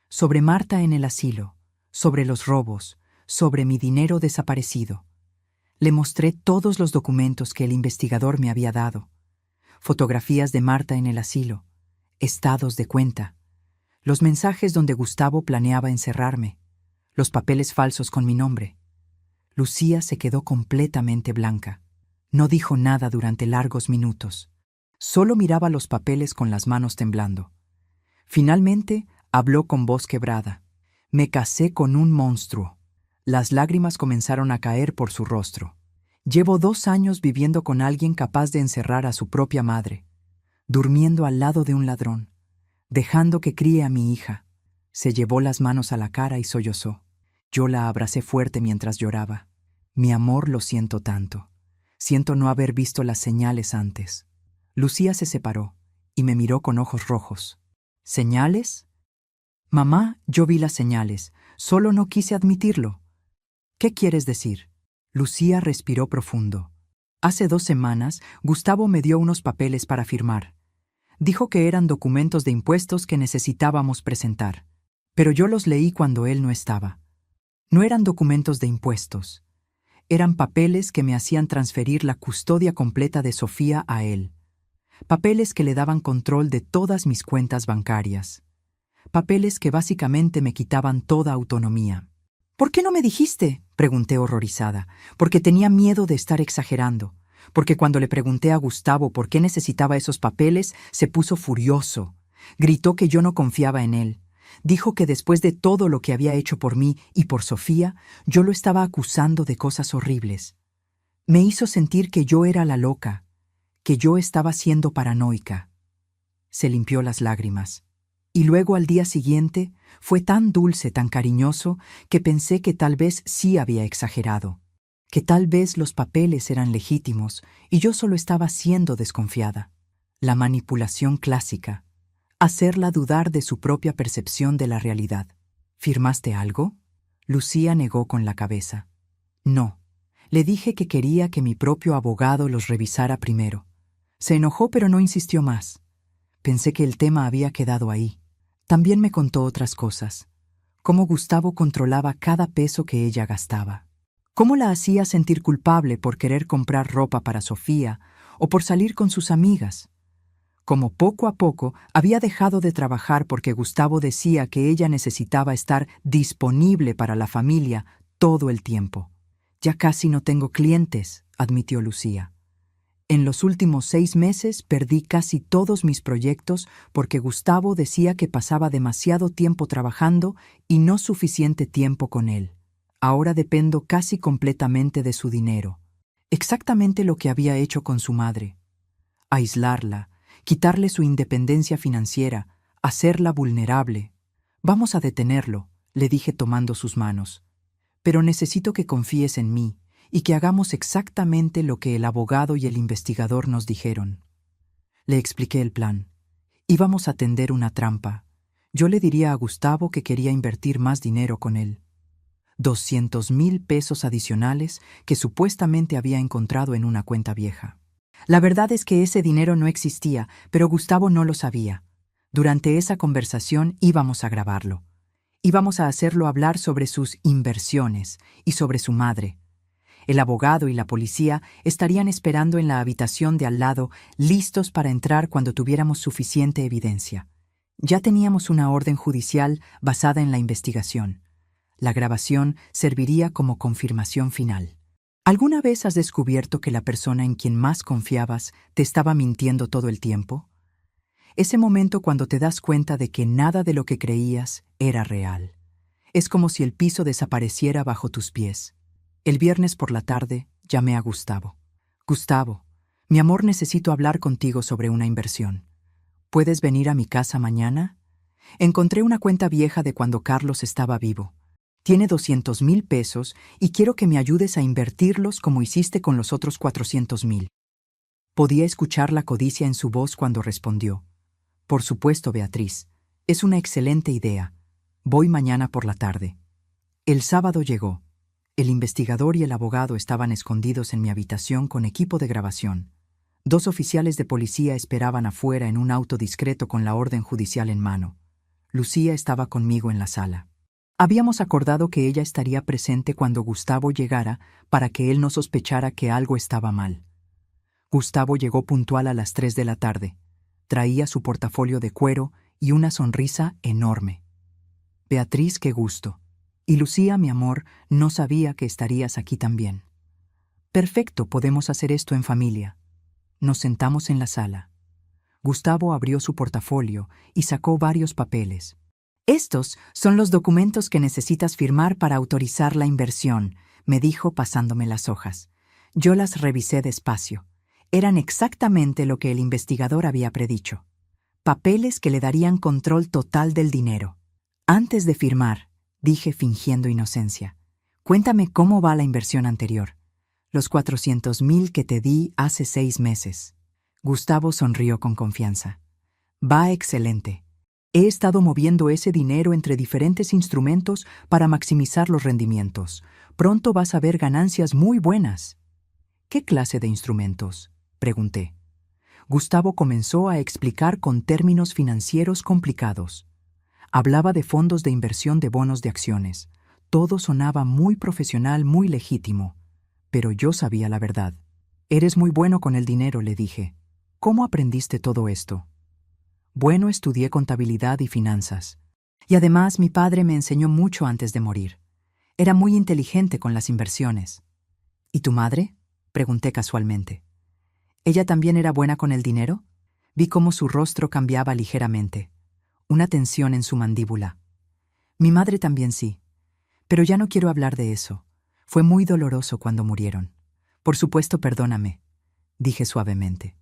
Sobre Marta en el asilo, sobre los robos, sobre mi dinero desaparecido. Le mostré todos los documentos que el investigador me había dado. Fotografías de Marta en el asilo, estados de cuenta. Los mensajes donde Gustavo planeaba encerrarme, los papeles falsos con mi nombre. Lucía se quedó completamente blanca. No dijo nada durante largos minutos. Solo miraba los papeles con las manos temblando. Finalmente, habló con voz quebrada. Me casé con un monstruo. Las lágrimas comenzaron a caer por su rostro. Llevo 2 años viviendo con alguien capaz de encerrar a su propia madre, durmiendo al lado de un ladrón, dejando que críe a mi hija. Se llevó las manos a la cara y sollozó. Yo la abracé fuerte mientras lloraba. Mi amor, lo siento tanto. Siento no haber visto las señales antes. Lucía se separó y me miró con ojos rojos. ¿Señales? Mamá, yo vi las señales, solo no quise admitirlo. ¿Qué quieres decir? Lucía respiró profundo. Hace 2 semanas, Gustavo me dio unos papeles para firmar. Dijo que eran documentos de impuestos que necesitábamos presentar. Pero yo los leí cuando él no estaba. No eran documentos de impuestos. Eran papeles que me hacían transferir la custodia completa de Sofía a él. Papeles que le daban control de todas mis cuentas bancarias. Papeles que básicamente me quitaban toda autonomía. ¿Por qué no me dijiste?, pregunté horrorizada. Porque tenía miedo de estar exagerando. Porque cuando le pregunté a Gustavo por qué necesitaba esos papeles, se puso furioso. Gritó que yo no confiaba en él. Dijo que después de todo lo que había hecho por mí y por Sofía, yo lo estaba acusando de cosas horribles. Me hizo sentir que yo era la loca, que yo estaba siendo paranoica. Se limpió las lágrimas. Y luego al día siguiente fue tan dulce, tan cariñoso, que pensé que tal vez sí había exagerado, que tal vez los papeles eran legítimos y yo solo estaba siendo desconfiada. La manipulación clásica. Hacerla dudar de su propia percepción de la realidad. ¿Firmaste algo? Lucía negó con la cabeza. No. Le dije que quería que mi propio abogado los revisara primero. Se enojó pero no insistió más. Pensé que el tema había quedado ahí. También me contó otras cosas. Cómo Gustavo controlaba cada peso que ella gastaba. Cómo la hacía sentir culpable por querer comprar ropa para Sofía o por salir con sus amigas. Cómo poco a poco había dejado de trabajar porque Gustavo decía que ella necesitaba estar disponible para la familia todo el tiempo. Ya casi no tengo clientes, admitió Lucía. En los últimos 6 meses perdí casi todos mis proyectos porque Gustavo decía que pasaba demasiado tiempo trabajando y no suficiente tiempo con él. Ahora dependo casi completamente de su dinero. Exactamente lo que había hecho con su madre. Aislarla, quitarle su independencia financiera, hacerla vulnerable. Vamos a detenerlo, le dije tomando sus manos. Pero necesito que confíes en mí y que hagamos exactamente lo que el abogado y el investigador nos dijeron. Le expliqué el plan. Íbamos a tender una trampa. Yo le diría a Gustavo que quería invertir más dinero con él. 200,000 pesos adicionales que supuestamente había encontrado en una cuenta vieja. La verdad es que ese dinero no existía, pero Gustavo no lo sabía. Durante esa conversación íbamos a grabarlo. Íbamos a hacerlo hablar sobre sus inversiones y sobre su madre. El abogado y la policía estarían esperando en la habitación de al lado, listos para entrar cuando tuviéramos suficiente evidencia. Ya teníamos una orden judicial basada en la investigación. La grabación serviría como confirmación final. ¿Alguna vez has descubierto que la persona en quien más confiabas te estaba mintiendo todo el tiempo? Ese momento cuando te das cuenta de que nada de lo que creías era real. Es como si el piso desapareciera bajo tus pies. El viernes por la tarde llamé a Gustavo. Gustavo, mi amor, necesito hablar contigo sobre una inversión. ¿Puedes venir a mi casa mañana? Encontré una cuenta vieja de cuando Carlos estaba vivo. Tiene 200,000 pesos y quiero que me ayudes a invertirlos como hiciste con los otros 400,000. Podía escuchar la codicia en su voz cuando respondió. Por supuesto, Beatriz. Es una excelente idea. Voy mañana por la tarde. El sábado llegó. El investigador y el abogado estaban escondidos en mi habitación con equipo de grabación. 2 oficiales de policía esperaban afuera en un auto discreto con la orden judicial en mano. Lucía estaba conmigo en la sala. Habíamos acordado que ella estaría presente cuando Gustavo llegara para que él no sospechara que algo estaba mal. Gustavo llegó puntual a las 3 de la tarde. Traía su portafolio de cuero y una sonrisa enorme. Beatriz, qué gusto. Y Lucía, mi amor, no sabía que estarías aquí también. Perfecto, podemos hacer esto en familia. Nos sentamos en la sala. Gustavo abrió su portafolio y sacó varios papeles. Estos son los documentos que necesitas firmar para autorizar la inversión, me dijo pasándome las hojas. Yo las revisé despacio. Eran exactamente lo que el investigador había predicho. Papeles que le darían control total del dinero. Antes de firmar, dije fingiendo inocencia, cuéntame cómo va la inversión anterior. Los 400,000 que te di hace 6 meses. Gustavo sonrió con confianza. Va excelente. He estado moviendo ese dinero entre diferentes instrumentos para maximizar los rendimientos. Pronto vas a ver ganancias muy buenas. ¿Qué clase de instrumentos?, pregunté. Gustavo comenzó a explicar con términos financieros complicados. Hablaba de fondos de inversión de bonos de acciones. Todo sonaba muy profesional, muy legítimo. Pero yo sabía la verdad. Eres muy bueno con el dinero, le dije. ¿Cómo aprendiste todo esto? Bueno, estudié contabilidad y finanzas. Y además mi padre me enseñó mucho antes de morir. Era muy inteligente con las inversiones. ¿Y tu madre?, pregunté casualmente. ¿Ella también era buena con el dinero? Vi cómo su rostro cambiaba ligeramente. Una tensión en su mandíbula. Mi madre también sí. Pero ya no quiero hablar de eso. Fue muy doloroso cuando murieron. Por supuesto, perdóname, dije suavemente.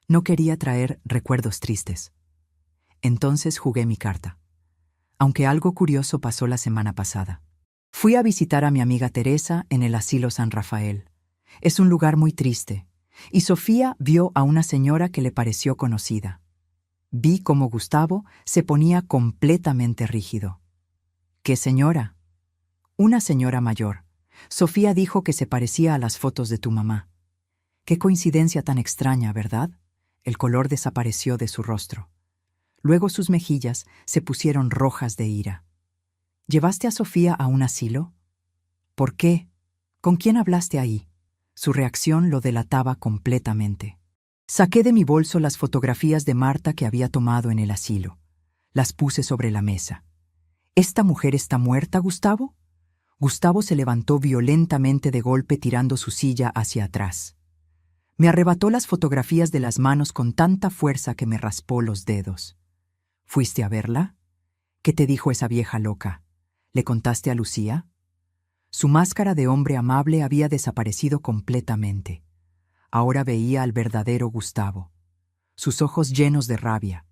No quería traer recuerdos tristes. Entonces jugué mi carta. Aunque algo curioso pasó la semana pasada. Fui a visitar a mi amiga Teresa en el Asilo San Rafael. Es un lugar muy triste. Y Sofía vio a una señora que le pareció conocida. Vi cómo Gustavo se ponía completamente rígido. ¿Qué señora? Una señora mayor. Sofía dijo que se parecía a las fotos de tu mamá. Qué coincidencia tan extraña, ¿verdad? El color desapareció de su rostro. Luego sus mejillas se pusieron rojas de ira. ¿Llevaste a Sofía a un asilo? ¿Por qué? ¿Con quién hablaste ahí? Su reacción lo delataba completamente. Saqué de mi bolso las fotografías de Marta que había tomado en el asilo. Las puse sobre la mesa. ¿Esta mujer está muerta, Gustavo? Gustavo se levantó violentamente de golpe tirando su silla hacia atrás. Me arrebató las fotografías de las manos con tanta fuerza que me raspó los dedos. ¿Fuiste a verla? ¿Qué te dijo esa vieja loca? ¿Le contaste a Lucía? Su máscara de hombre amable había desaparecido completamente. Ahora veía al verdadero Gustavo. Sus ojos llenos de rabia,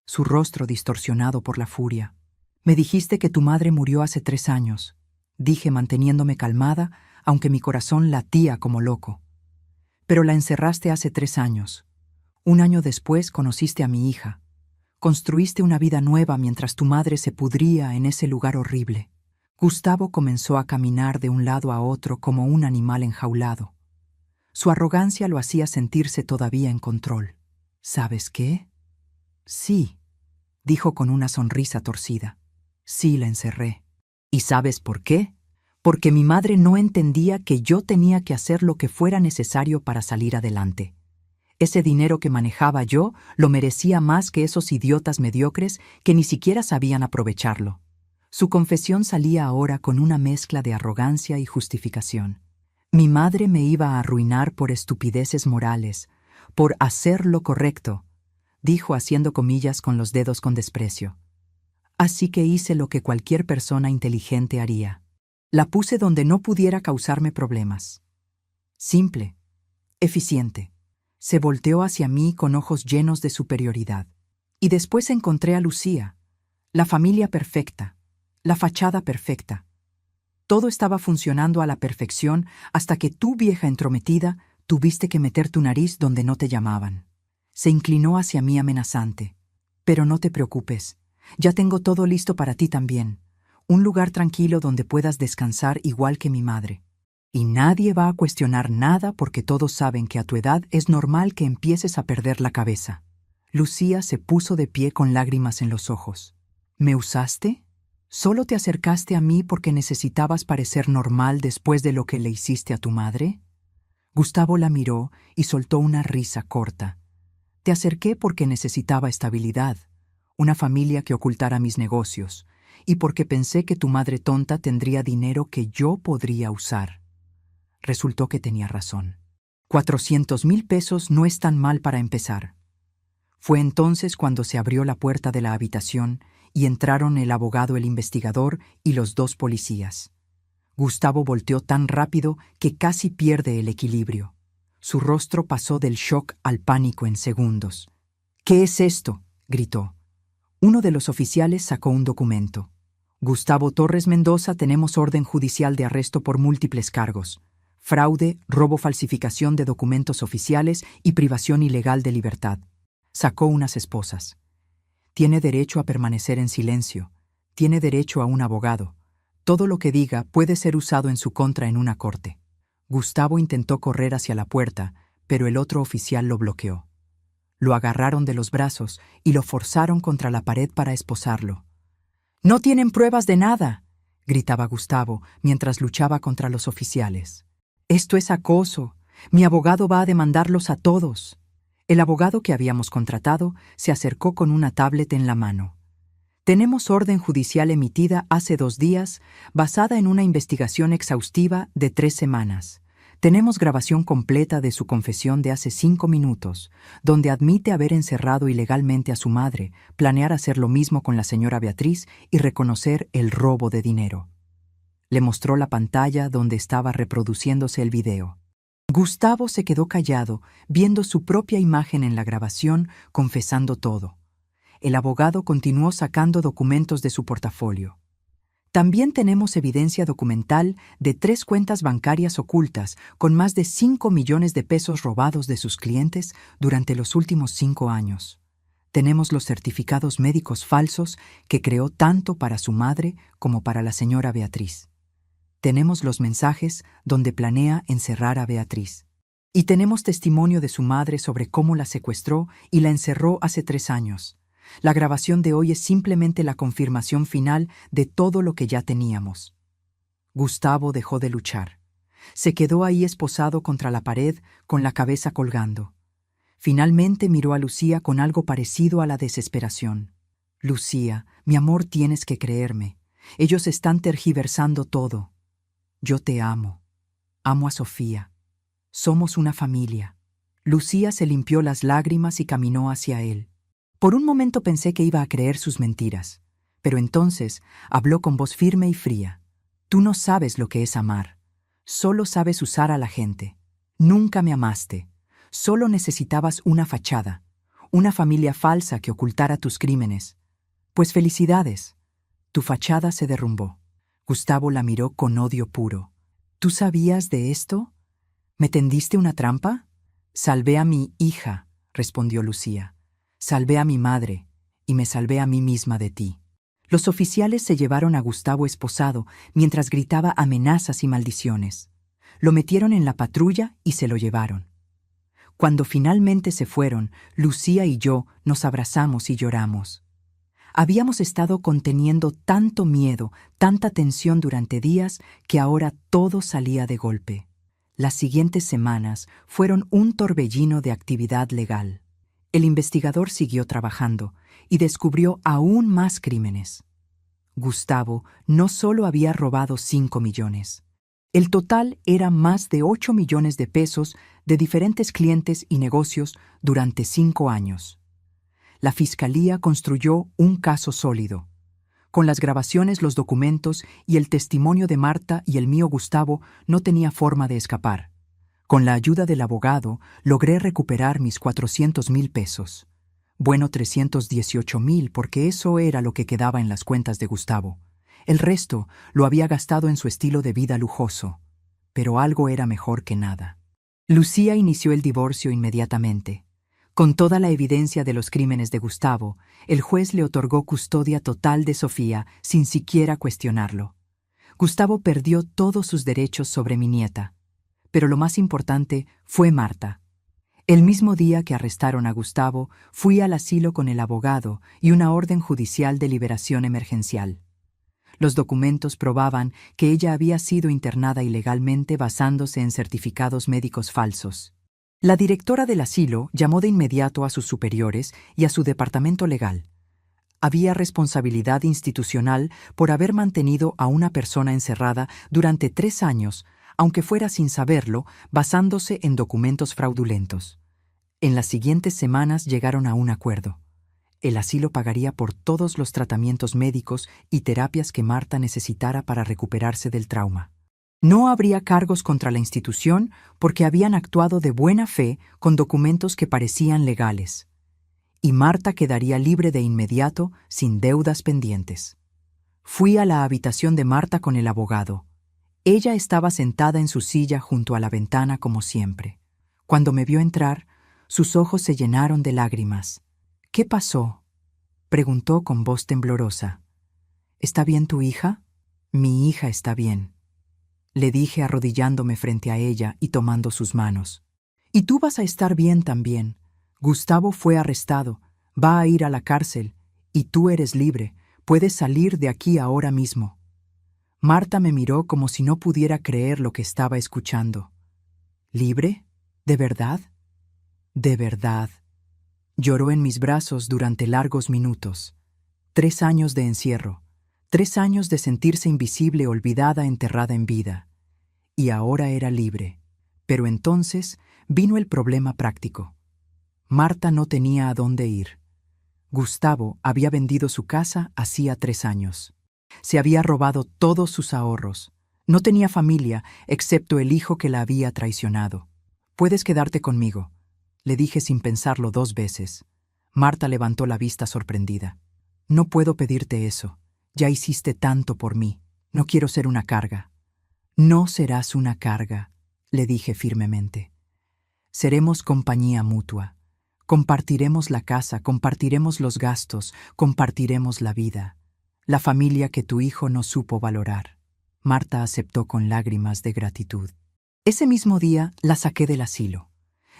su rostro distorsionado por la furia. Me dijiste que tu madre murió hace 3 años, dije manteniéndome calmada, aunque mi corazón latía como loco. Pero la encerraste hace 3 años. 1 año después conociste a mi hija. Construiste una vida nueva mientras tu madre se pudría en ese lugar horrible. Gustavo comenzó a caminar de un lado a otro como un animal enjaulado. Su arrogancia lo hacía sentirse todavía en control. ¿Sabes qué? Sí, dijo con una sonrisa torcida. Sí, la encerré. ¿Y sabes por qué? Porque mi madre no entendía que yo tenía que hacer lo que fuera necesario para salir adelante. Ese dinero que manejaba yo lo merecía más que esos idiotas mediocres que ni siquiera sabían aprovecharlo. Su confesión salía ahora con una mezcla de arrogancia y justificación. Mi madre me iba a arruinar por estupideces morales, por hacer lo correcto, dijo haciendo comillas con los dedos con desprecio. Así que hice lo que cualquier persona inteligente haría. La puse donde no pudiera causarme problemas. Simple, eficiente. Se volteó hacia mí con ojos llenos de superioridad. Y después encontré a Lucía, la familia perfecta, la fachada perfecta. Todo estaba funcionando a la perfección hasta que tú, vieja entrometida, tuviste que meter tu nariz donde no te llamaban. Se inclinó hacia mí amenazante. Pero no te preocupes, ya tengo todo listo para ti también. Un lugar tranquilo donde puedas descansar igual que mi madre. Y nadie va a cuestionar nada porque todos saben que a tu edad es normal que empieces a perder la cabeza. Lucía se puso de pie con lágrimas en los ojos. ¿Me usaste? ¿Solo te acercaste a mí porque necesitabas parecer normal después de lo que le hiciste a tu madre? Gustavo la miró y soltó una risa corta. Te acerqué porque necesitaba estabilidad, una familia que ocultara mis negocios, y porque pensé que tu madre tonta tendría dinero que yo podría usar. Resultó que tenía razón. 400,000 pesos no es tan mal para empezar. Fue entonces cuando se abrió la puerta de la habitación y entraron el abogado, el investigador y los 2 policías. Gustavo volteó tan rápido que casi pierde el equilibrio. Su rostro pasó del shock al pánico en segundos. «¿Qué es esto?», gritó. Uno de los oficiales sacó un documento. «Gustavo Torres Mendoza, tenemos orden judicial de arresto por múltiples cargos: fraude, robo, falsificación de documentos oficiales y privación ilegal de libertad». Sacó unas esposas. «Tiene derecho a permanecer en silencio. Tiene derecho a un abogado. Todo lo que diga puede ser usado en su contra en una corte». Gustavo intentó correr hacia la puerta, pero el otro oficial lo bloqueó. Lo agarraron de los brazos y lo forzaron contra la pared para esposarlo. «No tienen pruebas de nada», gritaba Gustavo mientras luchaba contra los oficiales. «Esto es acoso. Mi abogado va a demandarlos a todos». El abogado que habíamos contratado se acercó con una tablet en la mano. «Tenemos orden judicial emitida hace 2 días, basada en una investigación exhaustiva de 3 semanas. Tenemos grabación completa de su confesión de hace 5 minutos, donde admite haber encerrado ilegalmente a su madre, planear hacer lo mismo con la señora Beatriz y reconocer el robo de dinero». Le mostró la pantalla donde estaba reproduciéndose el video. Gustavo se quedó callado, viendo su propia imagen en la grabación, confesando todo. El abogado continuó sacando documentos de su portafolio. «También tenemos evidencia documental de 3 cuentas bancarias ocultas con más de 5 millones de pesos robados de sus clientes durante los últimos 5 años. Tenemos los certificados médicos falsos que creó tanto para su madre como para la señora Beatriz. Tenemos los mensajes donde planea encerrar a Beatriz. Y tenemos testimonio de su madre sobre cómo la secuestró y la encerró hace 3 años. La grabación de hoy es simplemente la confirmación final de todo lo que ya teníamos». Gustavo dejó de luchar. Se quedó ahí esposado contra la pared, con la cabeza colgando. Finalmente miró a Lucía con algo parecido a la desesperación. «Lucía, mi amor, tienes que creerme. Ellos están tergiversando todo. Yo te amo. Amo a Sofía. Somos una familia». Lucía se limpió las lágrimas y caminó hacia él. Por un momento pensé que iba a creer sus mentiras, pero entonces habló con voz firme y fría. «Tú no sabes lo que es amar. Solo sabes usar a la gente. Nunca me amaste. Solo necesitabas una fachada, una familia falsa que ocultara tus crímenes. Pues felicidades. Tu fachada se derrumbó». Gustavo la miró con odio puro. «¿Tú sabías de esto? ¿Me tendiste una trampa?» «Salvé a mi hija», respondió Lucía. «Salvé a mi madre y me salvé a mí misma de ti». Los oficiales se llevaron a Gustavo esposado mientras gritaba amenazas y maldiciones. Lo metieron en la patrulla y se lo llevaron. Cuando finalmente se fueron, Lucía y yo nos abrazamos y lloramos. Habíamos estado conteniendo tanto miedo, tanta tensión durante días, que ahora todo salía de golpe. Las siguientes semanas fueron un torbellino de actividad legal. El investigador siguió trabajando y descubrió aún más crímenes. Gustavo no solo había robado 5 millones. El total era más de 8 millones de pesos de diferentes clientes y negocios durante 5 años. La fiscalía construyó un caso sólido. Con las grabaciones, los documentos y el testimonio de Marta y el mío Gustavo no tenía forma de escapar. Con la ayuda del abogado, logré recuperar mis 400,000 pesos. Bueno, 318,000, porque eso era lo que quedaba en las cuentas de Gustavo. El resto lo había gastado en su estilo de vida lujoso. Pero algo era mejor que nada. Lucía inició el divorcio inmediatamente. Con toda la evidencia de los crímenes de Gustavo, el juez le otorgó custodia total de Sofía sin siquiera cuestionarlo. Gustavo perdió todos sus derechos sobre mi nieta. Pero lo más importante fue Marta. El mismo día que arrestaron a Gustavo, fui al asilo con el abogado y una orden judicial de liberación emergencial. Los documentos probaban que ella había sido internada ilegalmente basándose en certificados médicos falsos. La directora del asilo llamó de inmediato a sus superiores y a su departamento legal. Había responsabilidad institucional por haber mantenido a una persona encerrada durante 3 años, aunque fuera sin saberlo, basándose en documentos fraudulentos. En las siguientes semanas llegaron a un acuerdo. El asilo pagaría por todos los tratamientos médicos y terapias que Marta necesitara para recuperarse del trauma. No habría cargos contra la institución porque habían actuado de buena fe con documentos que parecían legales. Y Marta quedaría libre de inmediato, sin deudas pendientes. Fui a la habitación de Marta con el abogado. Ella estaba sentada en su silla junto a la ventana como siempre. Cuando me vio entrar, sus ojos se llenaron de lágrimas. «¿Qué pasó?», preguntó con voz temblorosa. «¿Está bien tu hija?». «Mi hija está bien», le dije arrodillándome frente a ella y tomando sus manos. «Y tú vas a estar bien también. Gustavo fue arrestado, va a ir a la cárcel, y tú eres libre, puedes salir de aquí ahora mismo». Marta me miró como si no pudiera creer lo que estaba escuchando. «¿Libre? ¿De verdad?». «De verdad». Lloró en mis brazos durante largos minutos. 3 años de encierro, 3 años de sentirse invisible, olvidada, enterrada en vida. Y ahora era libre. Pero entonces vino el problema práctico. Marta no tenía a dónde ir. Gustavo había vendido su casa hacía 3 años. Se había robado todos sus ahorros. No tenía familia, excepto el hijo que la había traicionado. «Puedes quedarte conmigo», le dije sin pensarlo 2 veces. Marta levantó la vista sorprendida. «No puedo pedirte eso. Ya hiciste tanto por mí. No quiero ser una carga». «No serás una carga», le dije firmemente. «Seremos compañía mutua. Compartiremos la casa, compartiremos los gastos, compartiremos la vida. La familia que tu hijo no supo valorar». Marta aceptó con lágrimas de gratitud. Ese mismo día la saqué del asilo.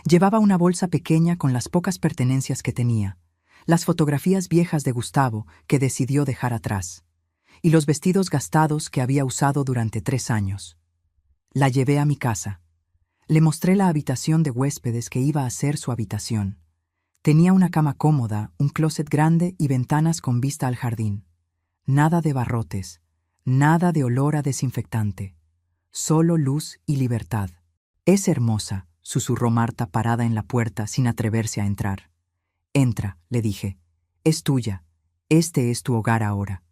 Llevaba una bolsa pequeña con las pocas pertenencias que tenía, las fotografías viejas de Gustavo que decidió dejar atrás, y los vestidos gastados que había usado durante 3 años. La llevé a mi casa. Le mostré la habitación de huéspedes que iba a ser su habitación. Tenía una cama cómoda, un closet grande y ventanas con vista al jardín. Nada de barrotes, nada de olor a desinfectante. Solo luz y libertad. «Es hermosa», susurró Marta parada en la puerta sin atreverse a entrar. «Entra», le dije. «Es tuya. Este es tu hogar ahora».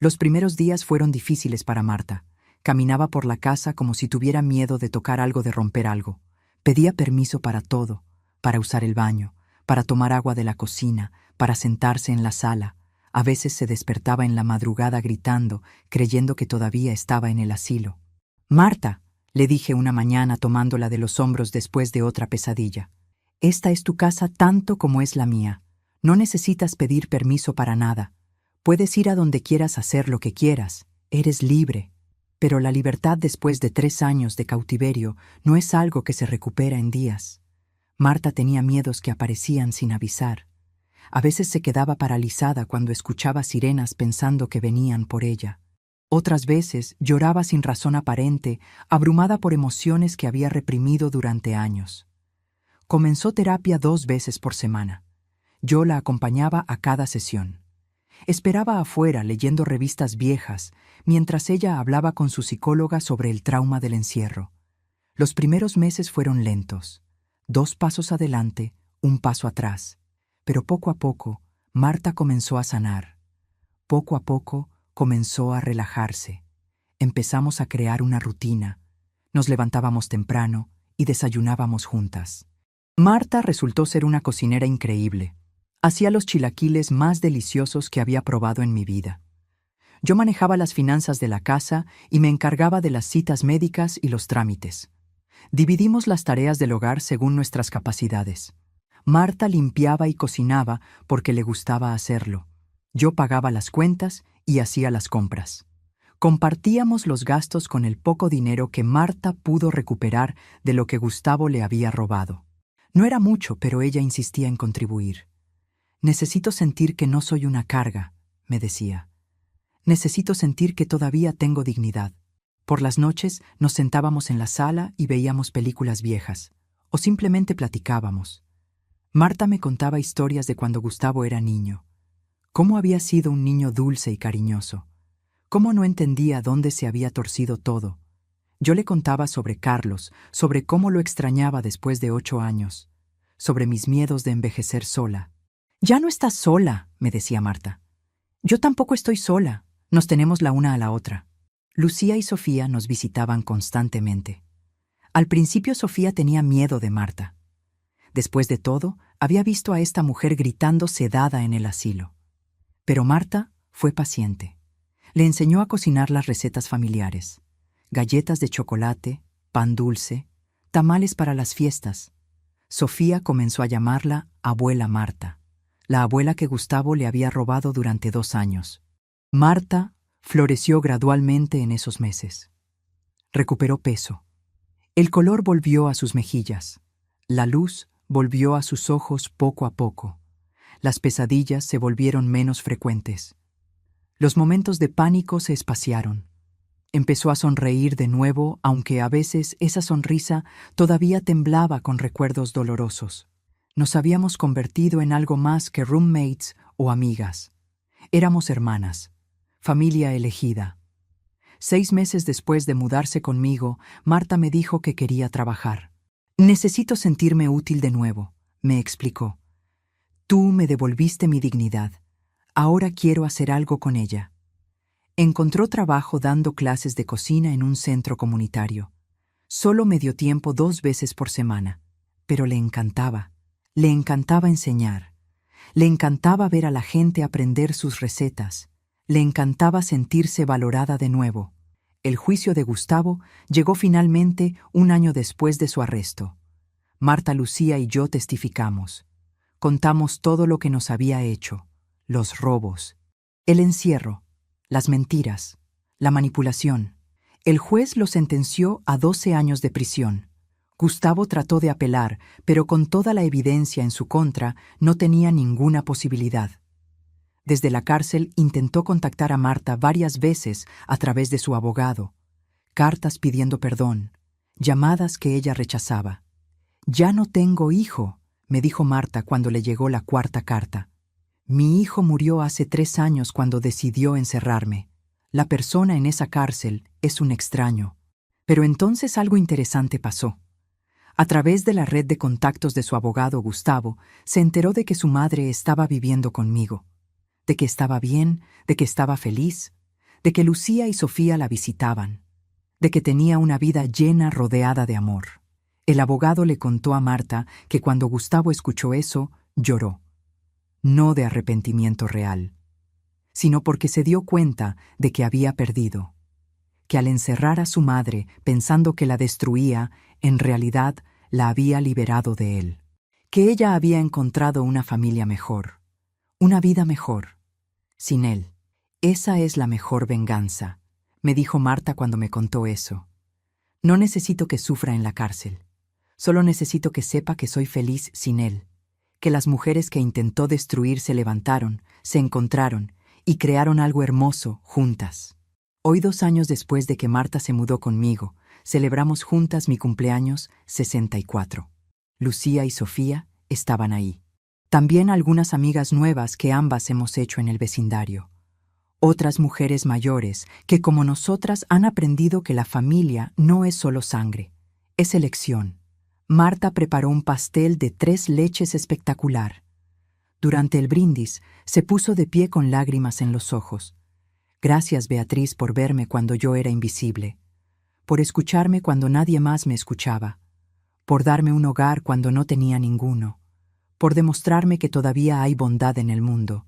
Los primeros días fueron difíciles para Marta. Caminaba por la casa como si tuviera miedo de tocar algo, de romper algo. Pedía permiso para todo, para usar el baño, para tomar agua de la cocina, para sentarse en la sala. A veces se despertaba en la madrugada gritando, creyendo que todavía estaba en el asilo. «Marta», le dije una mañana tomándola de los hombros después de otra pesadilla. «Esta es tu casa tanto como es la mía. No necesitas pedir permiso para nada. Puedes ir a donde quieras, hacer lo que quieras. Eres libre». Pero la libertad después de 3 años de cautiverio no es algo que se recupera en días. Marta tenía miedos que aparecían sin avisar. A veces se quedaba paralizada cuando escuchaba sirenas pensando que venían por ella. Otras veces lloraba sin razón aparente, abrumada por emociones que había reprimido durante años. Comenzó terapia 2 veces por semana. Yo la acompañaba a cada sesión. Esperaba afuera leyendo revistas viejas, mientras ella hablaba con su psicóloga sobre el trauma del encierro. Los primeros meses fueron lentos. 2 pasos adelante, 1 paso atrás. Pero poco a poco, Marta comenzó a sanar. Poco a poco, comenzó a relajarse. Empezamos a crear una rutina. Nos levantábamos temprano y desayunábamos juntas. Marta resultó ser una cocinera increíble. Hacía los chilaquiles más deliciosos que había probado en mi vida. Yo manejaba las finanzas de la casa y me encargaba de las citas médicas y los trámites. Dividimos las tareas del hogar según nuestras capacidades. Marta limpiaba y cocinaba porque le gustaba hacerlo. Yo pagaba las cuentas y hacía las compras. Compartíamos los gastos con el poco dinero que Marta pudo recuperar de lo que Gustavo le había robado. No era mucho, pero ella insistía en contribuir. «Necesito sentir que no soy una carga», me decía. «Necesito sentir que todavía tengo dignidad». Por las noches nos sentábamos en la sala y veíamos películas viejas, o simplemente platicábamos. Marta me contaba historias de cuando Gustavo era niño. ¿Cómo había sido un niño dulce y cariñoso? ¿Cómo no entendía dónde se había torcido todo? Yo le contaba sobre Carlos, sobre cómo lo extrañaba después de 8 años, sobre mis miedos de envejecer sola. «Ya no estás sola», me decía Marta. «Yo tampoco estoy sola. Nos tenemos la una a la otra». Lucía y Sofía nos visitaban constantemente. Al principio Sofía tenía miedo de Marta. Después de todo, había visto a esta mujer gritando sedada en el asilo. Pero Marta fue paciente. Le enseñó a cocinar las recetas familiares: galletas de chocolate, pan dulce, tamales para las fiestas. Sofía comenzó a llamarla Abuela Marta, la abuela que Gustavo le había robado durante 2 años. Marta floreció gradualmente en esos meses. Recuperó peso. El color volvió a sus mejillas. La luz volvió a sus ojos poco a poco. Las pesadillas se volvieron menos frecuentes. Los momentos de pánico se espaciaron. Empezó a sonreír de nuevo, aunque a veces esa sonrisa todavía temblaba con recuerdos dolorosos. Nos habíamos convertido en algo más que roommates o amigas. Éramos hermanas, familia elegida. 6 meses después de mudarse conmigo, Marta me dijo que quería trabajar. «Necesito sentirme útil de nuevo», me explicó. «Tú me devolviste mi dignidad. Ahora quiero hacer algo con ella». Encontró trabajo dando clases de cocina en un centro comunitario. Solo me dio tiempo 2 veces por semana, pero le encantaba. Le encantaba enseñar. Le encantaba ver a la gente aprender sus recetas. Le encantaba sentirse valorada de nuevo. El juicio de Gustavo llegó finalmente 1 año después de su arresto. Marta, Lucía y yo testificamos. Contamos todo lo que nos había hecho: los robos, el encierro, las mentiras, la manipulación. El juez lo sentenció a 12 años de prisión. Gustavo trató de apelar, pero con toda la evidencia en su contra, no tenía ninguna posibilidad. Desde la cárcel intentó contactar a Marta varias veces a través de su abogado. Cartas pidiendo perdón, llamadas que ella rechazaba. «Ya no tengo hijo», me dijo Marta cuando le llegó la 4ª carta. «Mi hijo murió hace 3 años cuando decidió encerrarme. La persona en esa cárcel es un extraño». Pero entonces algo interesante pasó. A través de la red de contactos de su abogado Gustavo, se enteró de que su madre estaba viviendo conmigo, de que estaba bien, de que estaba feliz, de que Lucía y Sofía la visitaban, de que tenía una vida llena rodeada de amor. El abogado le contó a Marta que cuando Gustavo escuchó eso, lloró. No de arrepentimiento real, sino porque se dio cuenta de que había perdido, que al encerrar a su madre pensando que la destruía, en realidad la había liberado de él, que ella había encontrado una familia mejor, una vida mejor, sin él. «Esa es la mejor venganza», me dijo Marta cuando me contó eso. «No necesito que sufra en la cárcel. Solo necesito que sepa que soy feliz sin él, que las mujeres que intentó destruir se levantaron, se encontraron y crearon algo hermoso juntas». Hoy, 2 años después de que Marta se mudó conmigo, celebramos juntas mi cumpleaños 64. Lucía y Sofía estaban ahí. También algunas amigas nuevas que ambas hemos hecho en el vecindario. Otras mujeres mayores que, como nosotras, han aprendido que la familia no es solo sangre, es elección. Marta preparó un pastel de 3 leches espectacular. Durante el brindis, se puso de pie con lágrimas en los ojos. «Gracias, Beatriz, por verme cuando yo era invisible, por escucharme cuando nadie más me escuchaba, por darme un hogar cuando no tenía ninguno, por demostrarme que todavía hay bondad en el mundo».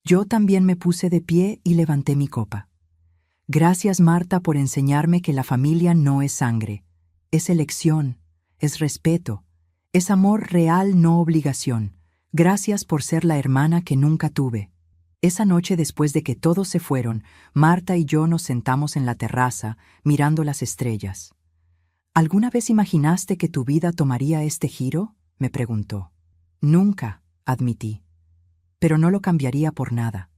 Yo también me puse de pie y levanté mi copa. «Gracias, Marta, por enseñarme que la familia no es sangre, es elección, es respeto, es amor real, no obligación. Gracias por ser la hermana que nunca tuve». Esa noche, después de que todos se fueron, Marta y yo nos sentamos en la terraza, mirando las estrellas. «¿Alguna vez imaginaste que tu vida tomaría este giro?», me preguntó. «Nunca», admití. «Pero no lo cambiaría por nada».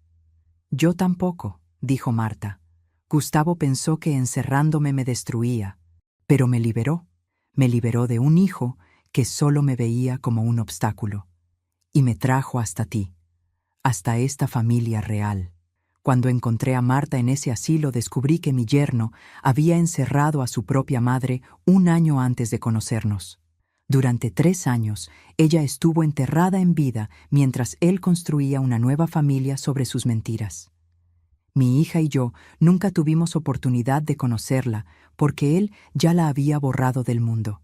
«Yo tampoco», dijo Marta. «Gustavo pensó que encerrándome me destruía, pero me liberó. Me liberó de un hijo que solo me veía como un obstáculo. Y me trajo hasta ti. hasta esta familia real. Cuando encontré a Marta en ese asilo, descubrí que mi yerno había encerrado a su propia madre un año antes de conocernos. Durante 3 años, ella estuvo enterrada en vida mientras él construía una nueva familia sobre sus mentiras. Mi hija y yo nunca tuvimos oportunidad de conocerla porque él ya la había borrado del mundo.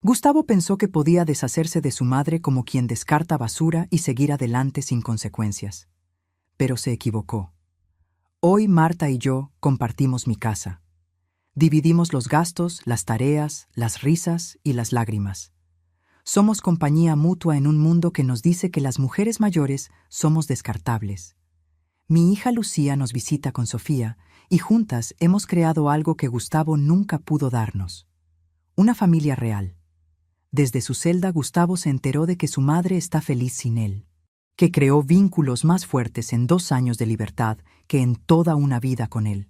Gustavo pensó que podía deshacerse de su madre como quien descarta basura y seguir adelante sin consecuencias. Pero se equivocó. Hoy Marta y yo compartimos mi casa. Dividimos los gastos, las tareas, las risas y las lágrimas. Somos compañía mutua en un mundo que nos dice que las mujeres mayores somos descartables. Mi hija Lucía nos visita con Sofía y juntas hemos creado algo que Gustavo nunca pudo darnos. Una familia real. Desde su celda, Gustavo se enteró de que su madre está feliz sin él, que creó vínculos más fuertes en 2 años de libertad que en toda una vida con él.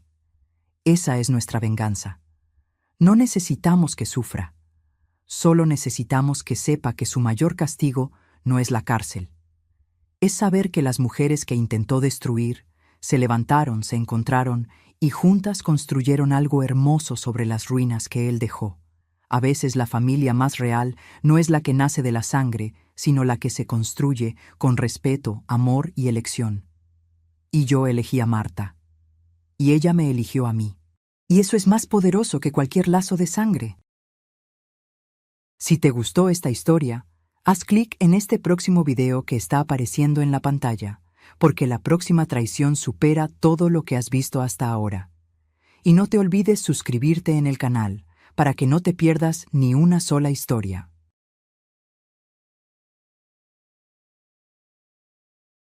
Esa es nuestra venganza. No necesitamos que sufra. Solo necesitamos que sepa que su mayor castigo no es la cárcel. Es saber que las mujeres que intentó destruir se levantaron, se encontraron y juntas construyeron algo hermoso sobre las ruinas que él dejó. A veces la familia más real no es la que nace de la sangre, sino la que se construye con respeto, amor y elección. Y yo elegí a Marta. Y ella me eligió a mí. Y eso es más poderoso que cualquier lazo de sangre. Si te gustó esta historia, haz clic en este próximo video que está apareciendo en la pantalla, porque la próxima traición supera todo lo que has visto hasta ahora. Y no te olvides suscribirte en el canal, para que no te pierdas ni una sola historia.